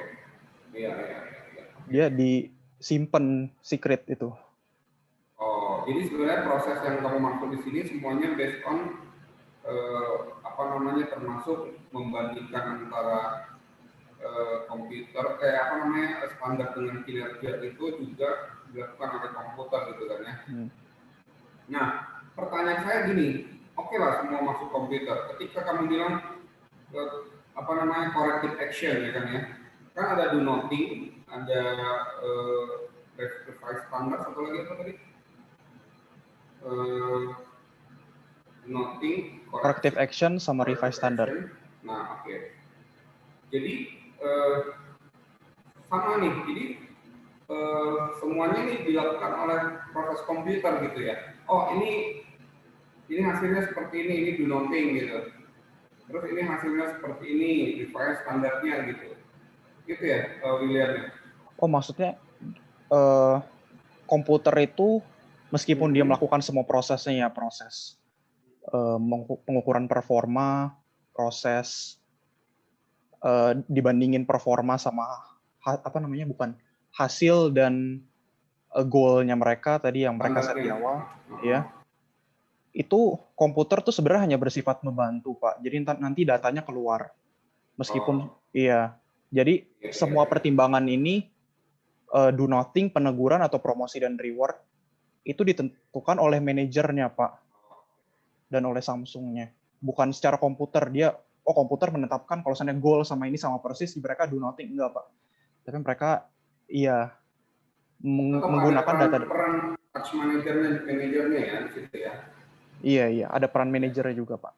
Iya. Dia disimpan secret itu. Oh, jadi sebenarnya proses yang kamu maksud di sini semuanya based on termasuk membandingkan antara komputer standar dengan kinerja itu juga dilakukan oleh komputer gitu kan ya. Nah, pertanyaan saya gini, oke lah semua masuk komputer. Ketika kamu bilang corrective action ya kan ya, kan ada do nothing, ada revise standar, satu lagi apa tadi? Nothing, corrective action sama revise standard. Nah, oke. Jadi sama nih, jadi semuanya ini dilakukan oleh proses komputer gitu ya. Oh, ini hasilnya seperti ini do nothing gitu. Terus ini hasilnya seperti ini, revise standarnya gitu. Gitu ya, William. Oh, maksudnya komputer itu meskipun dia melakukan semua prosesnya ya, proses pengukuran performa, proses dibandingin performa sama hasil dan goal-nya mereka tadi yang mereka set di awal, ya. Itu komputer tuh sebenarnya hanya bersifat membantu, Pak. Jadi nanti datanya keluar. Meskipun iya. Jadi semua pertimbangan ini do nothing, peneguran atau promosi dan reward itu ditentukan oleh manajernya, Pak. Dan oleh Samsung-nya. Bukan secara komputer. Komputer menetapkan kalau misalnya goal sama ini sama persis, mereka do nothing. Enggak, Pak. Tapi mereka menggunakan data. Peran manajernya ya di situ ya. Iya, ada peran manajernya juga, Pak.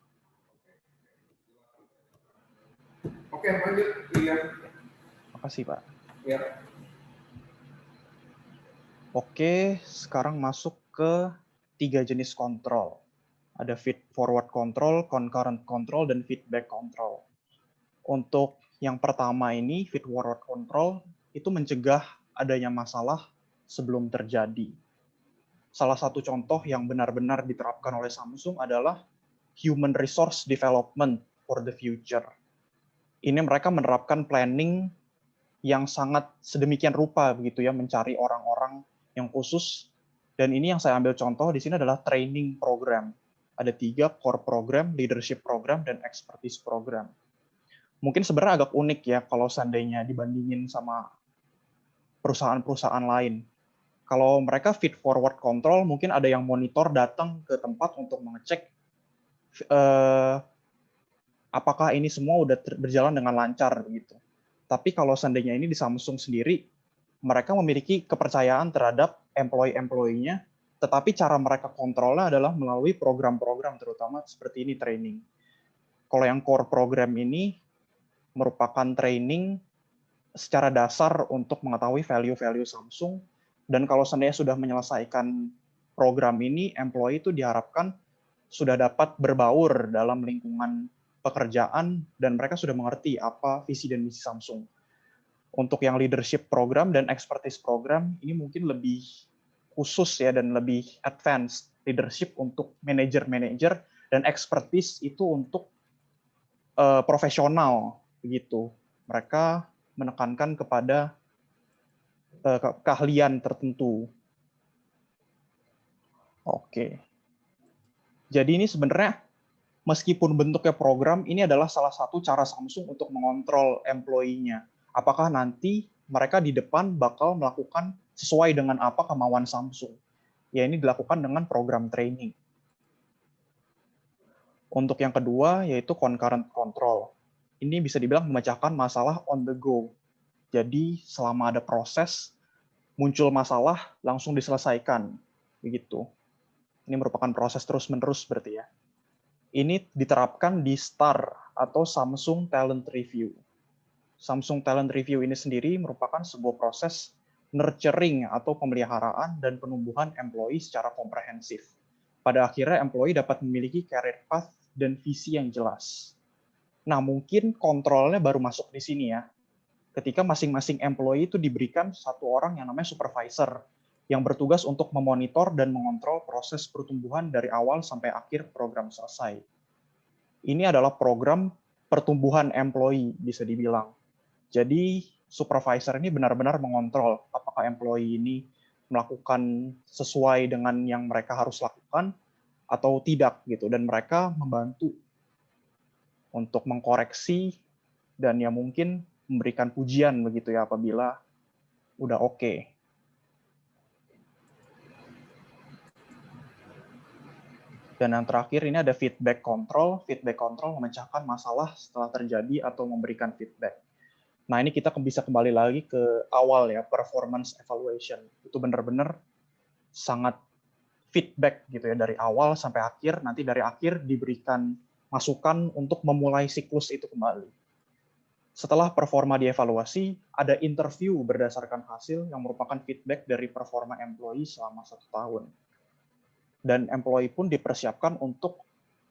Oke, lanjut. Iya. Makasih, Pak. Ya. Oke, sekarang masuk ke 3 jenis kontrol. Ada feed forward control, concurrent control, dan feedback control. Untuk yang pertama ini, feed forward control, itu mencegah adanya masalah sebelum terjadi. Salah satu contoh yang benar-benar diterapkan oleh Samsung adalah human resource development for the future. Ini mereka menerapkan planning yang sangat sedemikian rupa begitu ya, mencari orang-orang yang khusus. Dan ini yang saya ambil contoh di sini adalah training program. Ada 3 core program, leadership program, dan expertise program. Mungkin sebenarnya agak unik ya kalau seandainya dibandingin sama perusahaan-perusahaan lain. Kalau mereka feed forward control, mungkin ada yang monitor datang ke tempat untuk mengecek apakah ini semua udah berjalan dengan lancar gitu. Tapi kalau seandainya ini di Samsung sendiri, mereka memiliki kepercayaan terhadap employee-nya, tetapi cara mereka kontrolnya adalah melalui program-program, terutama seperti ini training. Kalau yang core program ini merupakan training secara dasar untuk mengetahui value-value Samsung, dan kalau seandainya sudah menyelesaikan program ini, employee itu diharapkan sudah dapat berbaur dalam lingkungan pekerjaan, dan mereka sudah mengerti apa visi dan misi Samsung. Untuk yang leadership program dan expertise program, ini mungkin lebih khusus ya dan lebih advance. Leadership untuk manajer-manajer dan expertise itu untuk profesional begitu. Mereka menekankan kepada keahlian tertentu. Oke. Jadi ini sebenarnya meskipun bentuknya program, ini adalah salah satu cara Samsung untuk mengontrol employee-nya. Apakah nanti mereka di depan bakal melakukan sesuai dengan apa kemauan Samsung. Ya ini dilakukan dengan program training. Untuk yang kedua yaitu concurrent control. Ini bisa dibilang memecahkan masalah on the go. Jadi selama ada proses, muncul masalah, langsung diselesaikan. Begitu. Ini merupakan proses terus-menerus berarti ya. Ini diterapkan di STAR atau Samsung Talent Review. Samsung Talent Review ini sendiri merupakan sebuah proses nurturing atau pemeliharaan dan penumbuhan employee secara komprehensif. Pada akhirnya employee dapat memiliki career path dan visi yang jelas. Nah, mungkin kontrolnya baru masuk di sini ya. Ketika masing-masing employee itu diberikan satu orang yang namanya supervisor, yang bertugas untuk memonitor dan mengontrol proses pertumbuhan dari awal sampai akhir program selesai. Ini adalah program pertumbuhan employee, bisa dibilang. Jadi, supervisor ini benar-benar mengontrol apakah employee ini melakukan sesuai dengan yang mereka harus lakukan atau tidak gitu, dan mereka membantu untuk mengkoreksi dan ya mungkin memberikan pujian begitu ya apabila udah oke. Dan yang terakhir ini ada feedback control. Feedback control memecahkan masalah setelah terjadi atau memberikan feedback. Nah, ini kita bisa kembali lagi ke awal ya, performance evaluation. Itu benar-benar sangat feedback gitu ya, dari awal sampai akhir, nanti dari akhir diberikan masukan untuk memulai siklus itu kembali. Setelah performa dievaluasi, ada interview berdasarkan hasil yang merupakan feedback dari performa employee selama 1 tahun. Dan employee pun dipersiapkan untuk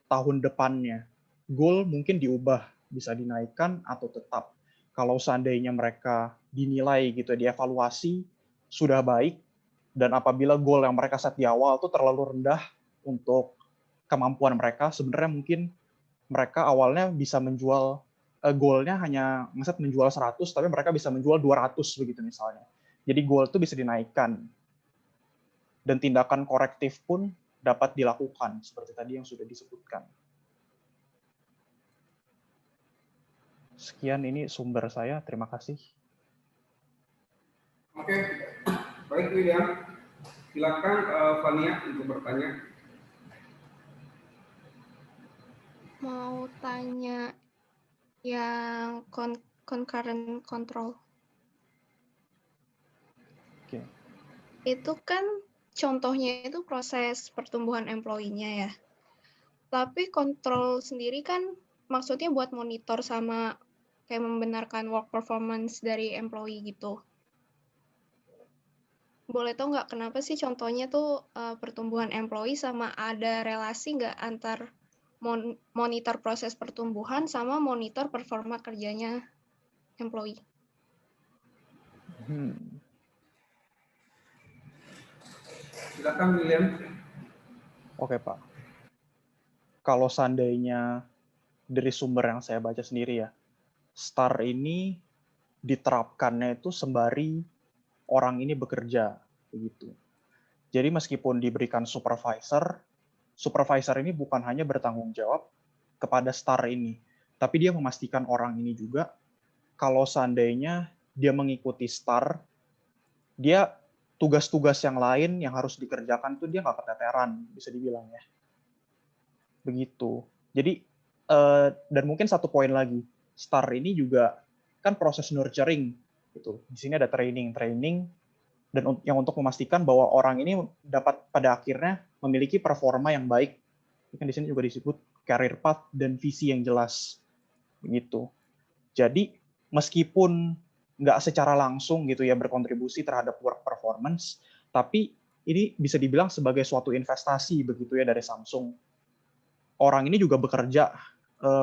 tahun depannya. Goal mungkin diubah, bisa dinaikkan atau tetap. Kalau seandainya mereka dinilai gitu, dievaluasi sudah baik, dan apabila goal yang mereka set di awal itu terlalu rendah untuk kemampuan mereka, sebenarnya mungkin mereka awalnya bisa menjual, goalnya hanya ngeset menjual 100, tapi mereka bisa menjual 200 begitu misalnya. Jadi goal itu bisa dinaikkan. Dan tindakan korektif pun dapat dilakukan, seperti tadi yang sudah disebutkan. Sekian ini sumber saya, terima kasih. Oke, baik William. Silakan Fania untuk bertanya. Mau tanya yang concurrent control. Oke. Itu kan contohnya itu proses pertumbuhan employee-nya ya. Tapi kontrol sendiri kan maksudnya buat monitor sama kayak membenarkan work performance dari employee gitu. Boleh tahu nggak kenapa sih contohnya tuh pertumbuhan employee sama ada relasi nggak antar monitor proses pertumbuhan sama monitor performa kerjanya employee? Silakan William. Oke Pak. Kalau seandainya dari sumber yang saya baca sendiri ya, STAR ini diterapkannya itu sembari orang ini bekerja, begitu. Jadi meskipun diberikan supervisor, supervisor ini bukan hanya bertanggung jawab kepada STAR ini, tapi dia memastikan orang ini juga kalau seandainya dia mengikuti STAR, dia tugas-tugas yang lain yang harus dikerjakan tuh dia nggak keteteran, bisa dibilang ya. Begitu. Jadi, dan mungkin satu poin lagi, STAR ini juga kan proses nurturing, gitu. Di sini ada training, dan yang untuk memastikan bahwa orang ini dapat pada akhirnya memiliki performa yang baik. Kan di sini juga disebut career path dan visi yang jelas, begitu. Jadi meskipun nggak secara langsung gitu ya berkontribusi terhadap work performance, tapi ini bisa dibilang sebagai suatu investasi begitu ya dari Samsung. Orang ini juga bekerja,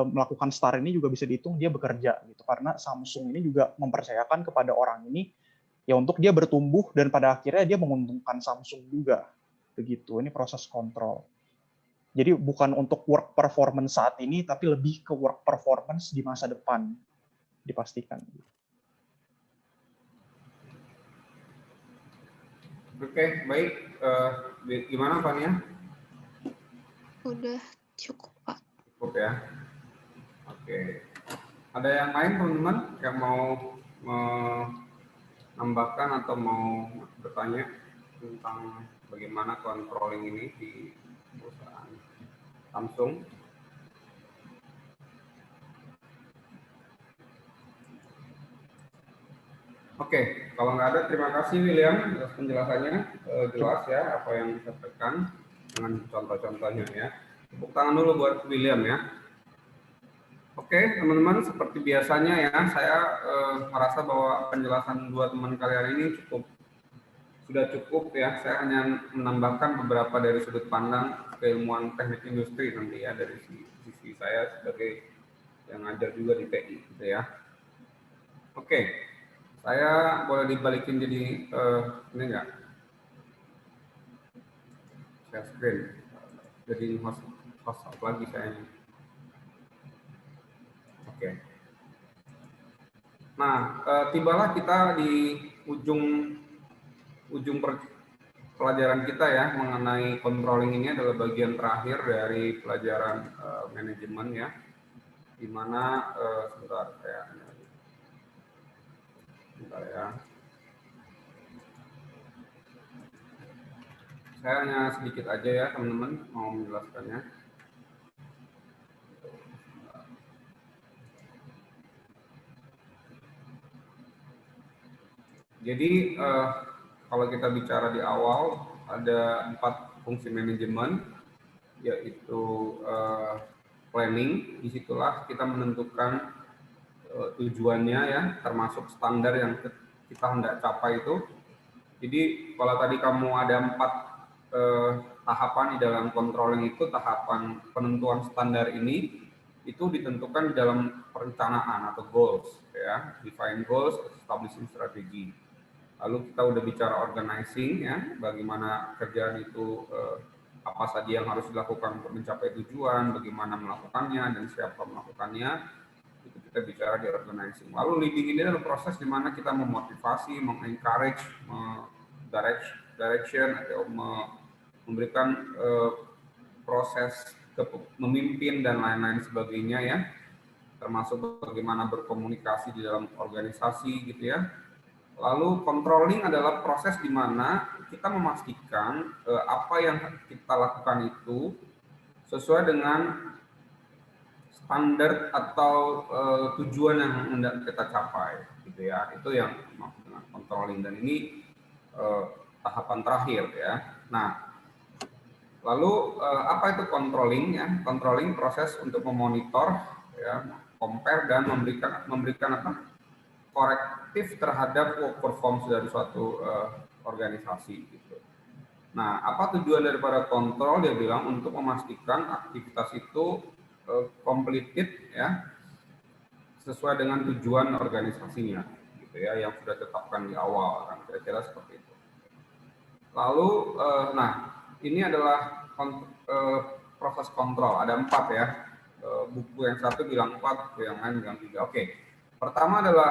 melakukan STAR ini juga bisa dihitung dia bekerja gitu, karena Samsung ini juga mempercayakan kepada orang ini ya untuk dia bertumbuh dan pada akhirnya dia menguntungkan Samsung juga begitu. Ini proses kontrol. Jadi bukan untuk work performance saat ini, tapi lebih ke work performance di masa depan dipastikan. Oke, baik. Gimana Fania? Udah cukup Pak. Cukup ya. Oke. Ada yang lain teman-teman yang mau menambahkan atau mau bertanya tentang bagaimana controlling ini di perusahaan Samsung? Oke, kalau nggak ada, terima kasih William atas penjelasannya. Jelas ya apa yang disampaikan dengan contoh-contohnya ya. Tepuk tangan dulu buat William ya. Oke. Oke, teman-teman, seperti biasanya ya, saya merasa bahwa penjelasan dua teman kalian ini sudah cukup ya. Saya hanya menambahkan beberapa dari sudut pandang keilmuan teknik industri nanti ya, dari sisi saya sebagai yang ngajar juga di TI gitu ya. Oke, saya boleh dibalikin jadi ini enggak? Share screen. Jadi host lagi saya. Oke. Nah, tibalah kita di ujung pelajaran kita ya mengenai controlling. Ini adalah bagian terakhir dari pelajaran manajemen ya, di mana sebentar ya, saya hanya sedikit aja ya teman-teman mau menjelaskannya. Jadi kalau kita bicara di awal ada 4 fungsi manajemen, yaitu planning. Disitulah kita menentukan tujuannya ya, termasuk standar yang kita hendak capai itu. Jadi kalau tadi kamu ada 4 tahapan di dalam controlling itu, tahapan penentuan standar ini itu ditentukan di dalam perencanaan atau goals ya, define goals, establishing strategy. Lalu kita udah bicara organizing ya, bagaimana kerjaan itu apa saja yang harus dilakukan untuk mencapai tujuan, bagaimana melakukannya dan siapa melakukannya. Itu kita bicara di organizing. Lalu leading ini adalah proses di mana kita memotivasi, mengencourage, direction atau memberikan proses memimpin dan lain-lain sebagainya ya, termasuk bagaimana berkomunikasi di dalam organisasi gitu ya. Lalu controlling adalah proses di mana kita memastikan apa yang kita lakukan itu sesuai dengan standar atau tujuan yang hendak kita capai gitu ya. Itu yang dimaksud dengan controlling, dan ini tahapan terakhir ya. Nah, lalu apa itu controlling ya? Controlling proses untuk memonitor ya, compare dan memberikan apa? Korektif terhadap work performance dari suatu organisasi gitu. Nah, apa tujuan daripada kontrol? Dia bilang untuk memastikan aktivitas itu completed ya, sesuai dengan tujuan organisasinya gitu ya, yang sudah ditetapkan di awal kan, kira-kira seperti itu. Lalu nah, ini adalah proses kontrol, ada 4 ya. Buku yang satu bilang 4, buku yang lain bilang 3. Oke. Pertama adalah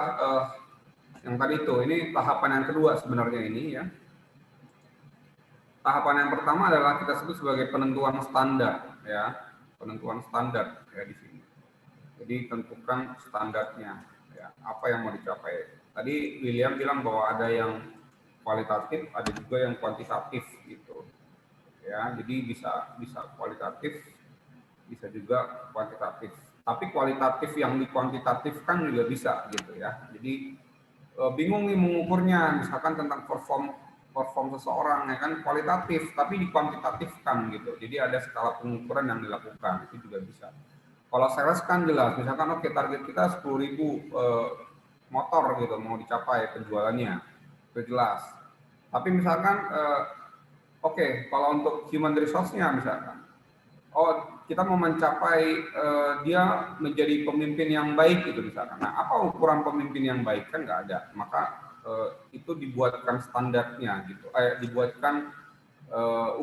yang tadi itu, ini tahapan yang kedua sebenarnya ini ya. Tahapan yang pertama adalah kita sebut sebagai penentuan standar ya, penentuan standar ya di sini. Jadi tentukan standarnya ya, apa yang mau dicapai. Tadi William bilang bahwa ada yang kualitatif, ada juga yang kuantitatif gitu. Ya, jadi bisa kualitatif, bisa juga kuantitatif. Tapi kualitatif yang dikuantitatifkan juga bisa gitu ya. Jadi bingung nih mengukurnya, misalkan tentang perform seseorang ya kan, kualitatif tapi dikuantitatifkan gitu. Jadi ada skala pengukuran yang dilakukan, itu juga bisa. Kalau sales kan jelas, misalkan oke, target kita 10.000 motor gitu mau dicapai penjualannya, itu jelas. Tapi misalkan oke, kalau untuk human resource-nya misalkan, kita mau mencapai dia menjadi pemimpin yang baik gitu misalkan. Nah, apa ukuran pemimpin yang baik? Kan nggak ada. Maka itu dibuatkan standarnya gitu. Dibuatkan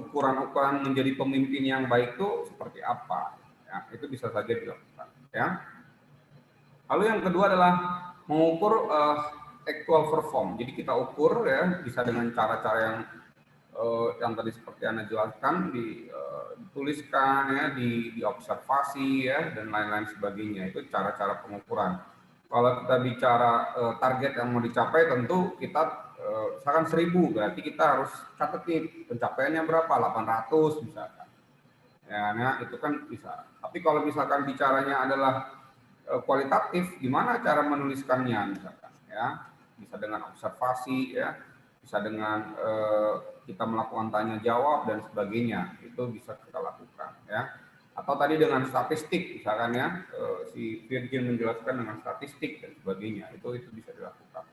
ukuran-ukuran menjadi pemimpin yang baik itu seperti apa? Ya, itu bisa saja dilakukan. Ya. Lalu yang kedua adalah mengukur actual perform. Jadi kita ukur ya, bisa dengan cara-cara yang tadi seperti Anda jelaskan, dituliskan ya, diobservasi ya, dan lain-lain sebagainya. Itu cara-cara pengukuran. Kalau kita bicara target yang mau dicapai, tentu kita misalkan 1.000, berarti kita harus catat nih pencapaiannya berapa, 800 misalkan. Ya, nah, itu kan bisa. Tapi kalau misalkan bicaranya adalah kualitatif, gimana cara menuliskannya misalkan ya, bisa dengan observasi ya, bisa dengan kita melakukan tanya jawab dan sebagainya, itu bisa kita lakukan ya. Atau tadi dengan statistik, misalkan ya, si Virgin menjelaskan dengan statistik dan sebagainya, itu bisa dilakukan.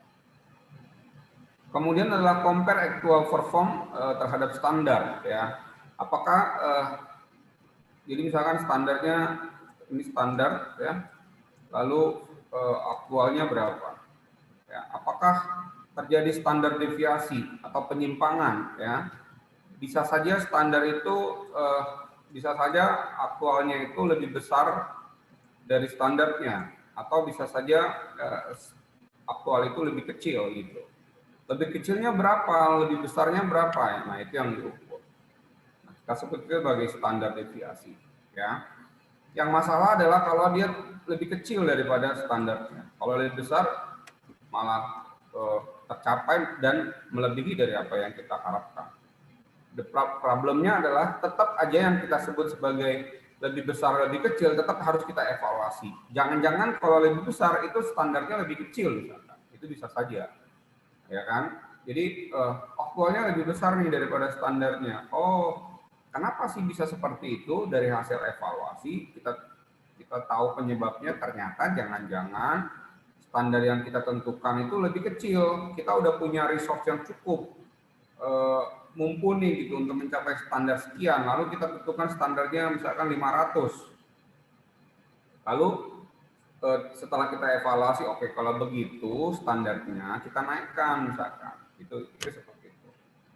Kemudian adalah compare actual perform terhadap standar, ya. Apakah jadi misalkan standarnya ini standar, ya, lalu aktualnya berapa? Ya, apakah terjadi standar deviasi atau penyimpangan, ya? Bisa saja standar itu bisa saja aktualnya itu lebih besar dari standarnya, atau bisa saja aktual itu lebih kecil gitu. Lebih kecilnya berapa, lebih besarnya berapa, nah itu yang diukur. Nah, kita sebut itu sebagai standar deviasi, ya. Yang masalah adalah kalau dia lebih kecil daripada standarnya. Kalau lebih besar malah tercapai dan melebihi dari apa yang kita harapkan. Problemnya adalah tetap aja yang kita sebut sebagai lebih besar, lebih kecil, tetap harus kita evaluasi. Jangan-jangan kalau lebih besar itu standarnya lebih kecil misalkan. Itu bisa saja. Ya kan? Jadi aktualnya lebih besar nih daripada standarnya. Oh, kenapa sih bisa seperti itu? Dari hasil evaluasi kita tahu penyebabnya, ternyata jangan-jangan standar yang kita tentukan itu lebih kecil. Kita udah punya resource yang cukup mumpuni gitu untuk mencapai standar sekian, lalu kita tentukan standarnya misalkan 500. Lalu setelah kita evaluasi, oke, kalau begitu standarnya kita naikkan misalkan. Itu seperti itu.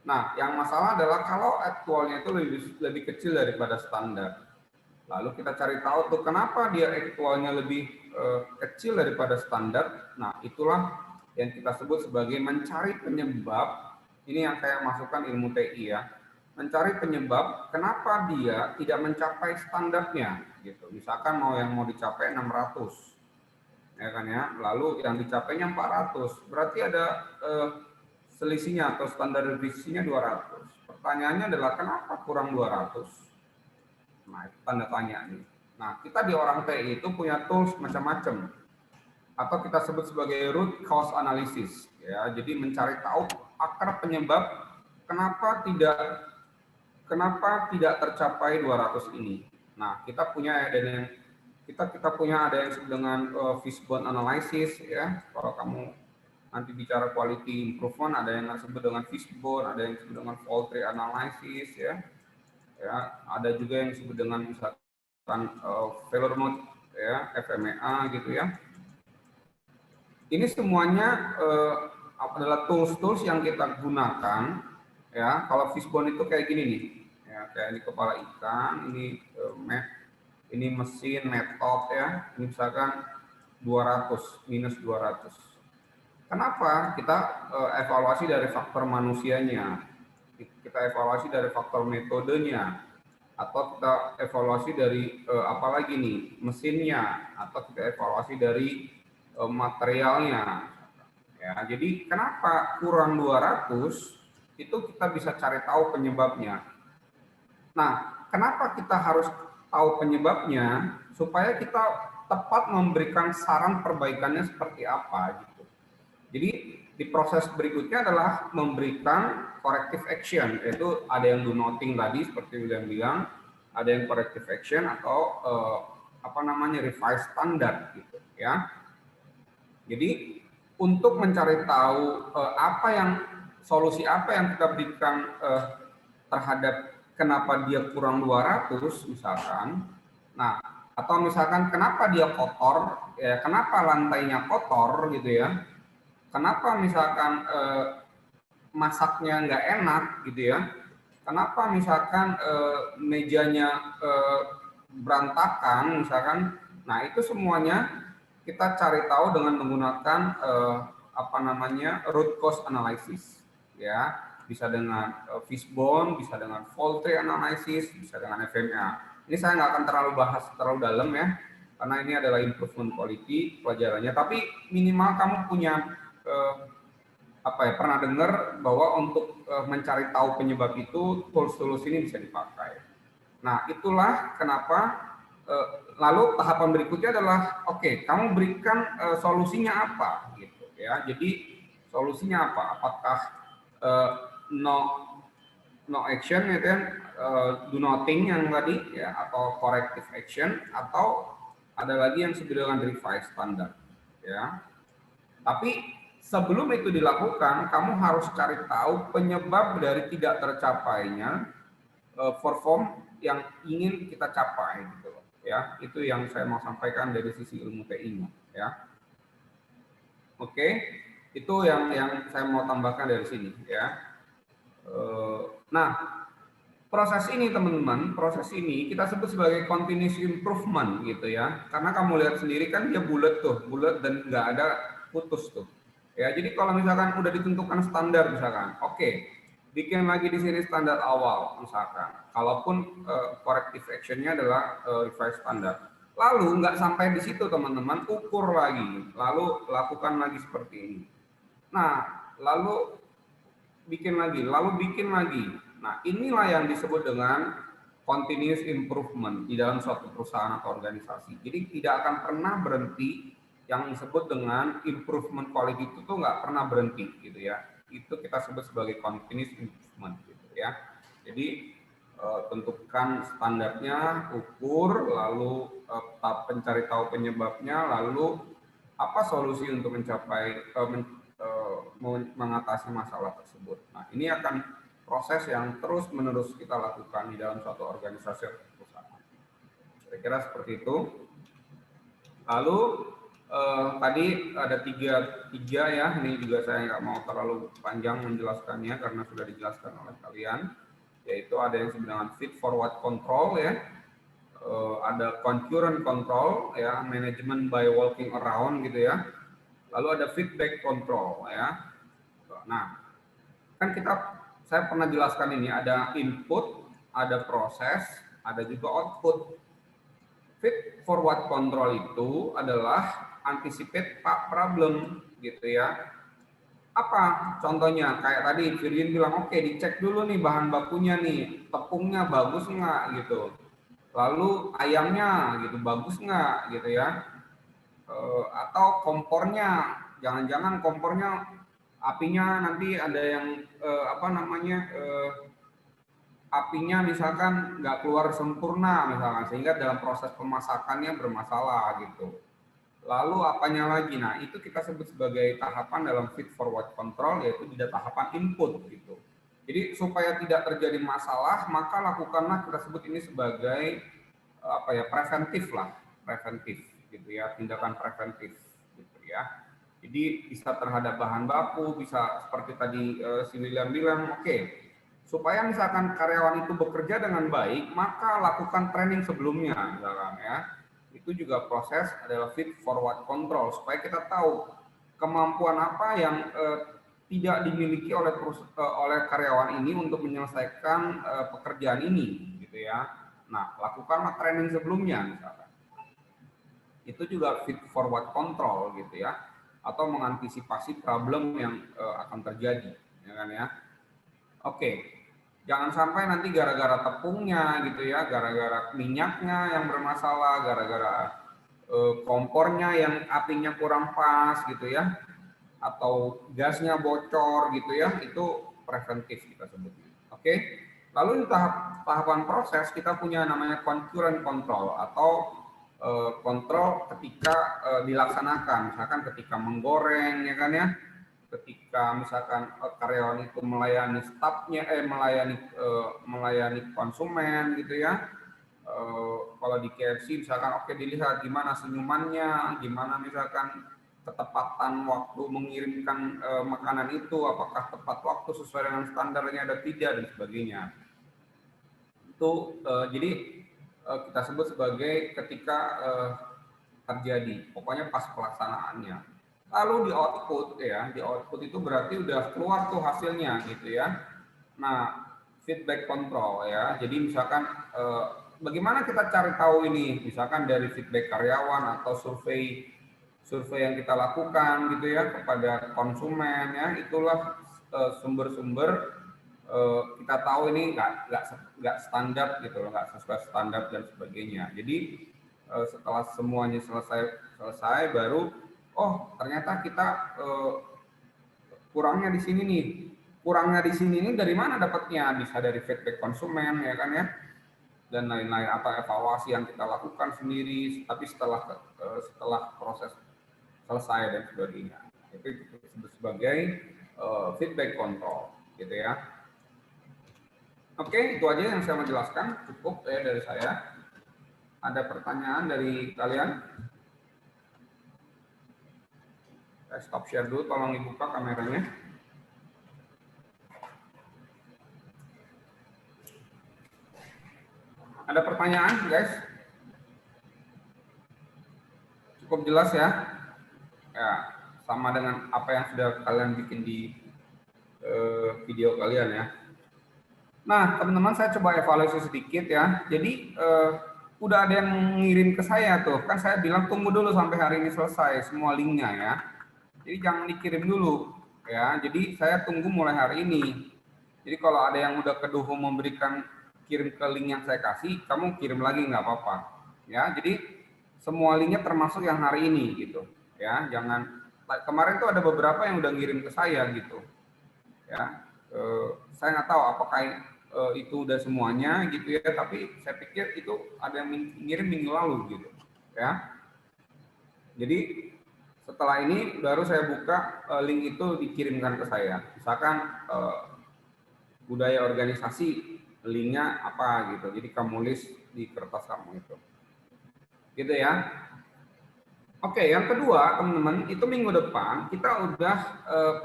Nah, yang masalah adalah kalau aktualnya itu lebih kecil daripada standar. Lalu kita cari tahu tuh kenapa dia aktualnya lebih kecil daripada standar. Nah, itulah yang kita sebut sebagai mencari penyebab. Ini yang saya masukkan ilmu TI ya. Mencari penyebab kenapa dia tidak mencapai standarnya gitu. Misalkan yang mau dicapai 600. Ya kan ya. Lalu yang dicapainya 400. Berarti ada selisihnya atau standar deviasinya 200. Pertanyaannya adalah kenapa kurang 200? Nah, itu tanda tanya nih. Nah, kita di orang TI itu punya tools macam-macam. Atau kita sebut sebagai root cause analysis. Ya, jadi mencari tahu akar penyebab kenapa tidak tercapai 200 ini. Nah, kita punya ada yang disebut dengan fishbone analysis ya. Kalau kamu nanti bicara quality improvement, ada yang disebut dengan fishbone, ada yang disebut dengan fault tree analysis ya. Ya, ada juga yang disebut dengan misalkan failure mode ya, FMEA gitu ya. Ini semuanya adalah tools-tools yang kita gunakan ya. Kalau fishbone itu kayak gini nih. Ya, kayak ini kepala ikan, ini mesin, metode ya. Ini misalkan 200 minus 200. Kenapa? Kita evaluasi dari faktor manusianya. Kita evaluasi dari faktor metodenya, atau kita evaluasi dari apalagi nih, mesinnya, atau kita evaluasi dari materialnya. Ya, jadi kenapa kurang 200? Itu kita bisa cari tahu penyebabnya. Nah, kenapa kita harus tahu penyebabnya? Supaya kita tepat memberikan saran perbaikannya seperti apa gitu. Jadi di proses berikutnya adalah memberikan corrective action, yaitu ada yang do nothing tadi seperti William bilang, ada yang corrective action atau revise standar gitu ya. Jadi untuk mencari tahu solusi apa yang kita berikan terhadap kenapa dia kurang 200 misalkan. Nah, atau misalkan kenapa dia kotor, ya kenapa lantainya kotor gitu ya. Kenapa misalkan masaknya nggak enak gitu ya. Kenapa misalkan mejanya berantakan misalkan. Nah, itu semuanya kita cari tahu dengan menggunakan root cause analysis ya, bisa dengan fishbone, bisa dengan fault tree analysis, bisa dengan FMEA. Ini saya nggak akan terlalu dalam ya, karena ini adalah improvement quality pelajarannya, tapi minimal kamu punya pernah dengar bahwa untuk mencari tahu penyebab itu tools ini bisa dipakai. Nah, itulah kenapa lalu tahapan berikutnya adalah oke, kamu berikan solusinya apa gitu ya. Jadi solusinya apa? Apakah no no action itu kan do nothing yang tadi ya, atau corrective action, atau ada lagi yang disebut dengan revised standard ya. Tapi sebelum itu dilakukan, kamu harus cari tahu penyebab dari tidak tercapainya perform yang ingin kita capai gitu loh ya. Itu yang saya mau sampaikan dari sisi ilmu TI-nya ya. Oke, itu yang saya mau tambahkan dari sini ya. Nah, proses ini teman-teman, proses ini kita sebut sebagai continuous improvement gitu ya. Karena kamu lihat sendiri kan dia bulat dan nggak ada putus tuh. Ya, jadi kalau misalkan udah ditentukan standar misalkan, oke, bikin lagi di sini standar awal misalkan. Kalaupun corrective actionnya adalah revised standard. Lalu nggak sampai di situ teman-teman, ukur lagi, lalu lakukan lagi seperti ini. Nah, lalu bikin lagi. Nah, inilah yang disebut dengan continuous improvement di dalam suatu perusahaan atau organisasi. Jadi tidak akan pernah berhenti, yang disebut dengan improvement quality itu tuh nggak pernah berhenti gitu ya. Itu kita sebut sebagai continuous improvement gitu ya. Jadi tentukan standarnya, ukur, lalu mencari tahu penyebabnya, lalu apa solusi untuk mencapai mengatasi masalah tersebut. Nah, ini akan proses yang terus-menerus kita lakukan di dalam suatu organisasi atau perusahaan. Saya kira seperti itu. Lalu tadi ada tiga ya, ini juga saya nggak mau terlalu panjang menjelaskannya karena sudah dijelaskan oleh kalian. Yaitu ada yang disebut dengan feed forward control ya, ada concurrent control ya, management by walking around gitu ya. Lalu ada feedback control ya. Nah, kan saya pernah jelaskan ini, ada input, ada proses, ada juga output. Feed forward control itu adalah anticipate problem gitu ya. Apa contohnya? Kayak tadi Firjin bilang, oke, dicek dulu nih bahan bakunya nih, tepungnya bagus nggak gitu. Lalu ayamnya gitu bagus nggak gitu ya. Atau kompornya, jangan-jangan kompornya apinya nanti ada yang apinya misalkan nggak keluar sempurna misalkan, sehingga dalam proses pemasakannya bermasalah gitu. Lalu apanya lagi? Nah, itu kita sebut sebagai tahapan dalam feed forward control, yaitu di tahapan input gitu. Jadi supaya tidak terjadi masalah, maka lakukanlah, kita sebut ini sebagai preventif gitu ya, tindakan preventif gitu ya. Jadi bisa terhadap bahan baku, bisa seperti tadi si William bilang, oke, supaya misalkan karyawan itu bekerja dengan baik, maka lakukan training sebelumnya misalkan ya. Itu juga proses adalah feed forward control, supaya kita tahu kemampuan apa yang tidak dimiliki oleh karyawan ini untuk menyelesaikan pekerjaan ini gitu ya. Nah, lakukanlah training sebelumnya misalkan. Itu juga feed forward control gitu ya, atau mengantisipasi problem yang akan terjadi ya kan ya. Oke. Jangan sampai nanti gara-gara tepungnya gitu ya, gara-gara minyaknya yang bermasalah, gara-gara kompornya yang apinya kurang pas gitu ya, atau gasnya bocor gitu ya, itu preventif kita sebutnya. Oke. Lalu di tahapan proses kita punya namanya concurrent control atau kontrol ketika dilaksanakan, misalkan ketika menggoreng ya kan ya, ketika misalkan karyawan itu melayani stafnya, melayani konsumen gitu ya. Kalau di KFC misalkan oke, dilihat gimana senyumannya, gimana misalkan ketepatan waktu mengirimkan makanan itu, apakah tepat waktu sesuai dengan standarnya ada tidak dan sebagainya. Itu jadi kita sebut sebagai ketika terjadi, pokoknya pas pelaksanaannya. Lalu di output itu berarti udah keluar tuh hasilnya gitu ya. Nah, feedback control ya. Jadi misalkan bagaimana kita cari tahu ini? Misalkan dari feedback karyawan atau survei yang kita lakukan gitu ya kepada konsumen ya. Itulah sumber-sumber kita tahu ini nggak standar gitu loh, nggak sesuai standar dan sebagainya. Jadi setelah semuanya selesai baru, oh ternyata kita kurangnya di sini nih, kurangnya di sini ini dari mana dapatnya? Bisa dari feedback konsumen, ya kan ya, dan lain-lain, atau evaluasi yang kita lakukan sendiri, tapi setelah proses selesai dan sebagainya. Itu disebut sebagai feedback control, gitu ya. Oke, itu aja yang saya mau jelaskan, cukup ya dari saya. Ada pertanyaan dari kalian? Saya stop share dulu, tolong dibuka kameranya. Ada pertanyaan, guys? Cukup jelas ya? Ya, sama dengan apa yang sudah kalian bikin di video kalian ya. Nah, teman-teman, saya coba evaluasi sedikit ya. Jadi, udah ada yang ngirim ke saya tuh. Kan saya bilang tunggu dulu sampai hari ini selesai semua linknya ya. Jadi jangan dikirim dulu ya. Jadi saya tunggu mulai hari ini. Jadi kalau ada yang udah keduhum memberikan kirim ke link yang saya kasih, kamu kirim lagi nggak apa-apa ya. Jadi semua linknya termasuk yang hari ini gitu ya. Jangan, kemarin tuh ada beberapa yang udah ngirim ke saya gitu ya. Saya nggak tahu apakah itu udah semuanya gitu ya, tapi saya pikir itu ada yang ngirim minggu lalu gitu ya. Jadi setelah ini baru saya buka link itu dikirimkan ke saya. Misalkan budaya organisasi, linknya apa gitu. Jadi kamu list di kertas kamu itu. Gitu ya. Oke, yang kedua teman-teman, itu minggu depan kita udah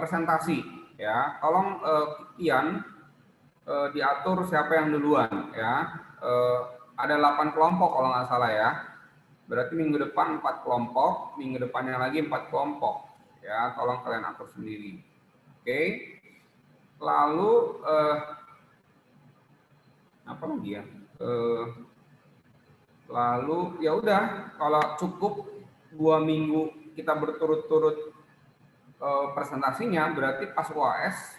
presentasi ya. Tolong Kian diatur siapa yang duluan ya. Ada 8 kelompok kalau nggak salah ya. Berarti minggu depan 4 kelompok, minggu depannya lagi 4 kelompok ya. Tolong kalian atur sendiri. Oke. Lalu apa lagi ya? Lalu ya udah, kalau cukup 2 minggu kita berturut-turut presentasinya, berarti pas UAS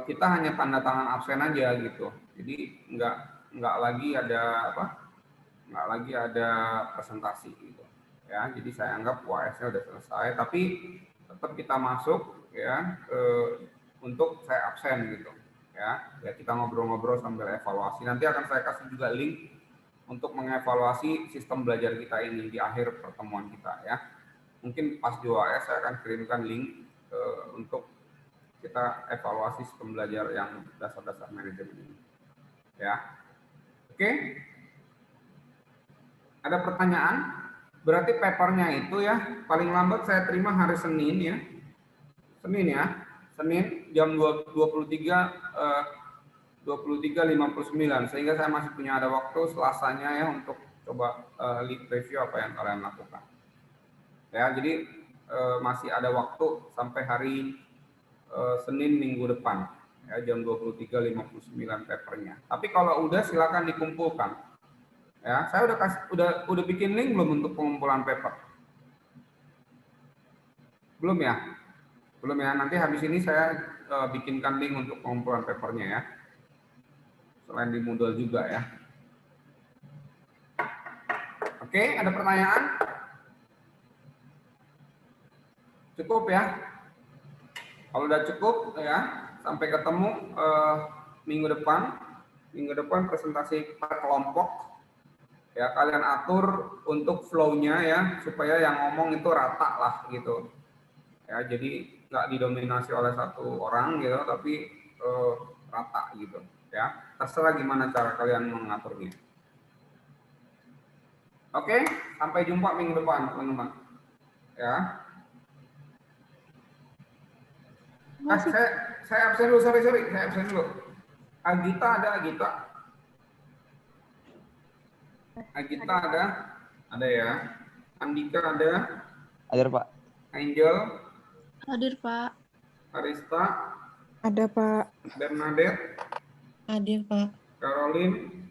kita hanya tanda tangan absen aja gitu. Jadi nggak lagi ada apa? Nggak lagi ada presentasi gitu. Ya, jadi saya anggap UAS-nya udah selesai, tapi tetap kita masuk ya untuk saya absen gitu. Ya kita ngobrol-ngobrol sambil evaluasi. Nanti akan saya kasih juga link untuk mengevaluasi sistem belajar kita ini di akhir pertemuan kita ya. Mungkin pas di UAS saya akan kirimkan link untuk kita evaluasi sistem belajar yang dasar-dasar manajemen ini. Ya. Oke. Ada pertanyaan? Berarti papernya itu ya paling lambat saya terima hari Senin ya. Senin ya. Senin jam 23.59, sehingga saya masih punya ada waktu Selasanya ya untuk coba review apa yang kalian lakukan. Ya, jadi masih ada waktu sampai hari Senin minggu depan ya, jam 23.59 papernya. Tapi kalau udah silakan dikumpulkan. Ya, saya udah bikin link belum untuk pengumpulan paper? Belum ya? Belum ya. Nanti habis ini saya bikinkan link untuk pengumpulan papernya ya. Selain di Moodle juga ya. Oke, ada pertanyaan? Cukup ya? Kalau udah cukup ya, sampai ketemu minggu depan. Minggu depan presentasi per kelompok. Ya, kalian atur untuk flow-nya ya, supaya yang ngomong itu rata lah gitu. Ya, jadi nggak didominasi oleh satu orang gitu, tapi rata gitu. Ya, terserah gimana cara kalian mengaturnya. Oke, sampai jumpa minggu depan teman-teman. Ya. Saya absen dulu, sorry, saya absen dulu. Agita ada Agita? Agita ada ya. Andika ada? Hadir Pak. Angel? Hadir Pak. Arista? Ada Pak. Bernadette? Hadir Pak. Caroline?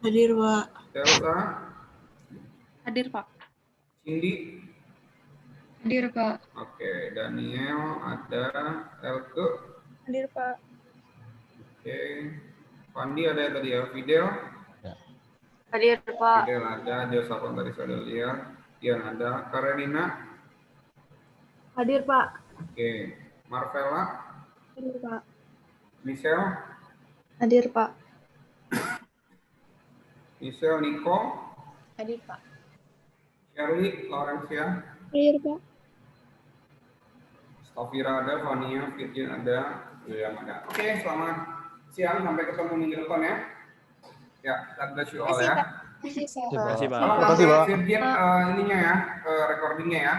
Hadir Pak. Elsa? Hadir Pak. Cindy? Hadir Pak. Oke, Daniel ada, Elke? Hadir Pak. Oke, Pandi ada tadi ya, Fidel? Hadir Pak. Fidel ada, Josaphan tadi sudah lihat, Tian ada, Karenina? Hadir Pak. Oke, Marvella, Hadir, Pak. Michelle, Hadir, Pak. Michelle, Nico, Hadir, Pak. Shirley, Laurencia, Hadir, Pak. Stofira ada, Vania, Virgin ada, William ada. Oke, selamat siang, sampai ketemu minggu depan ya. Ya, God bless you all Terima kasih, ya. Pak. Terima kasih, Pak. Kalau Terima kasih, Pak. Virgin ininya ya, recordingnya ya.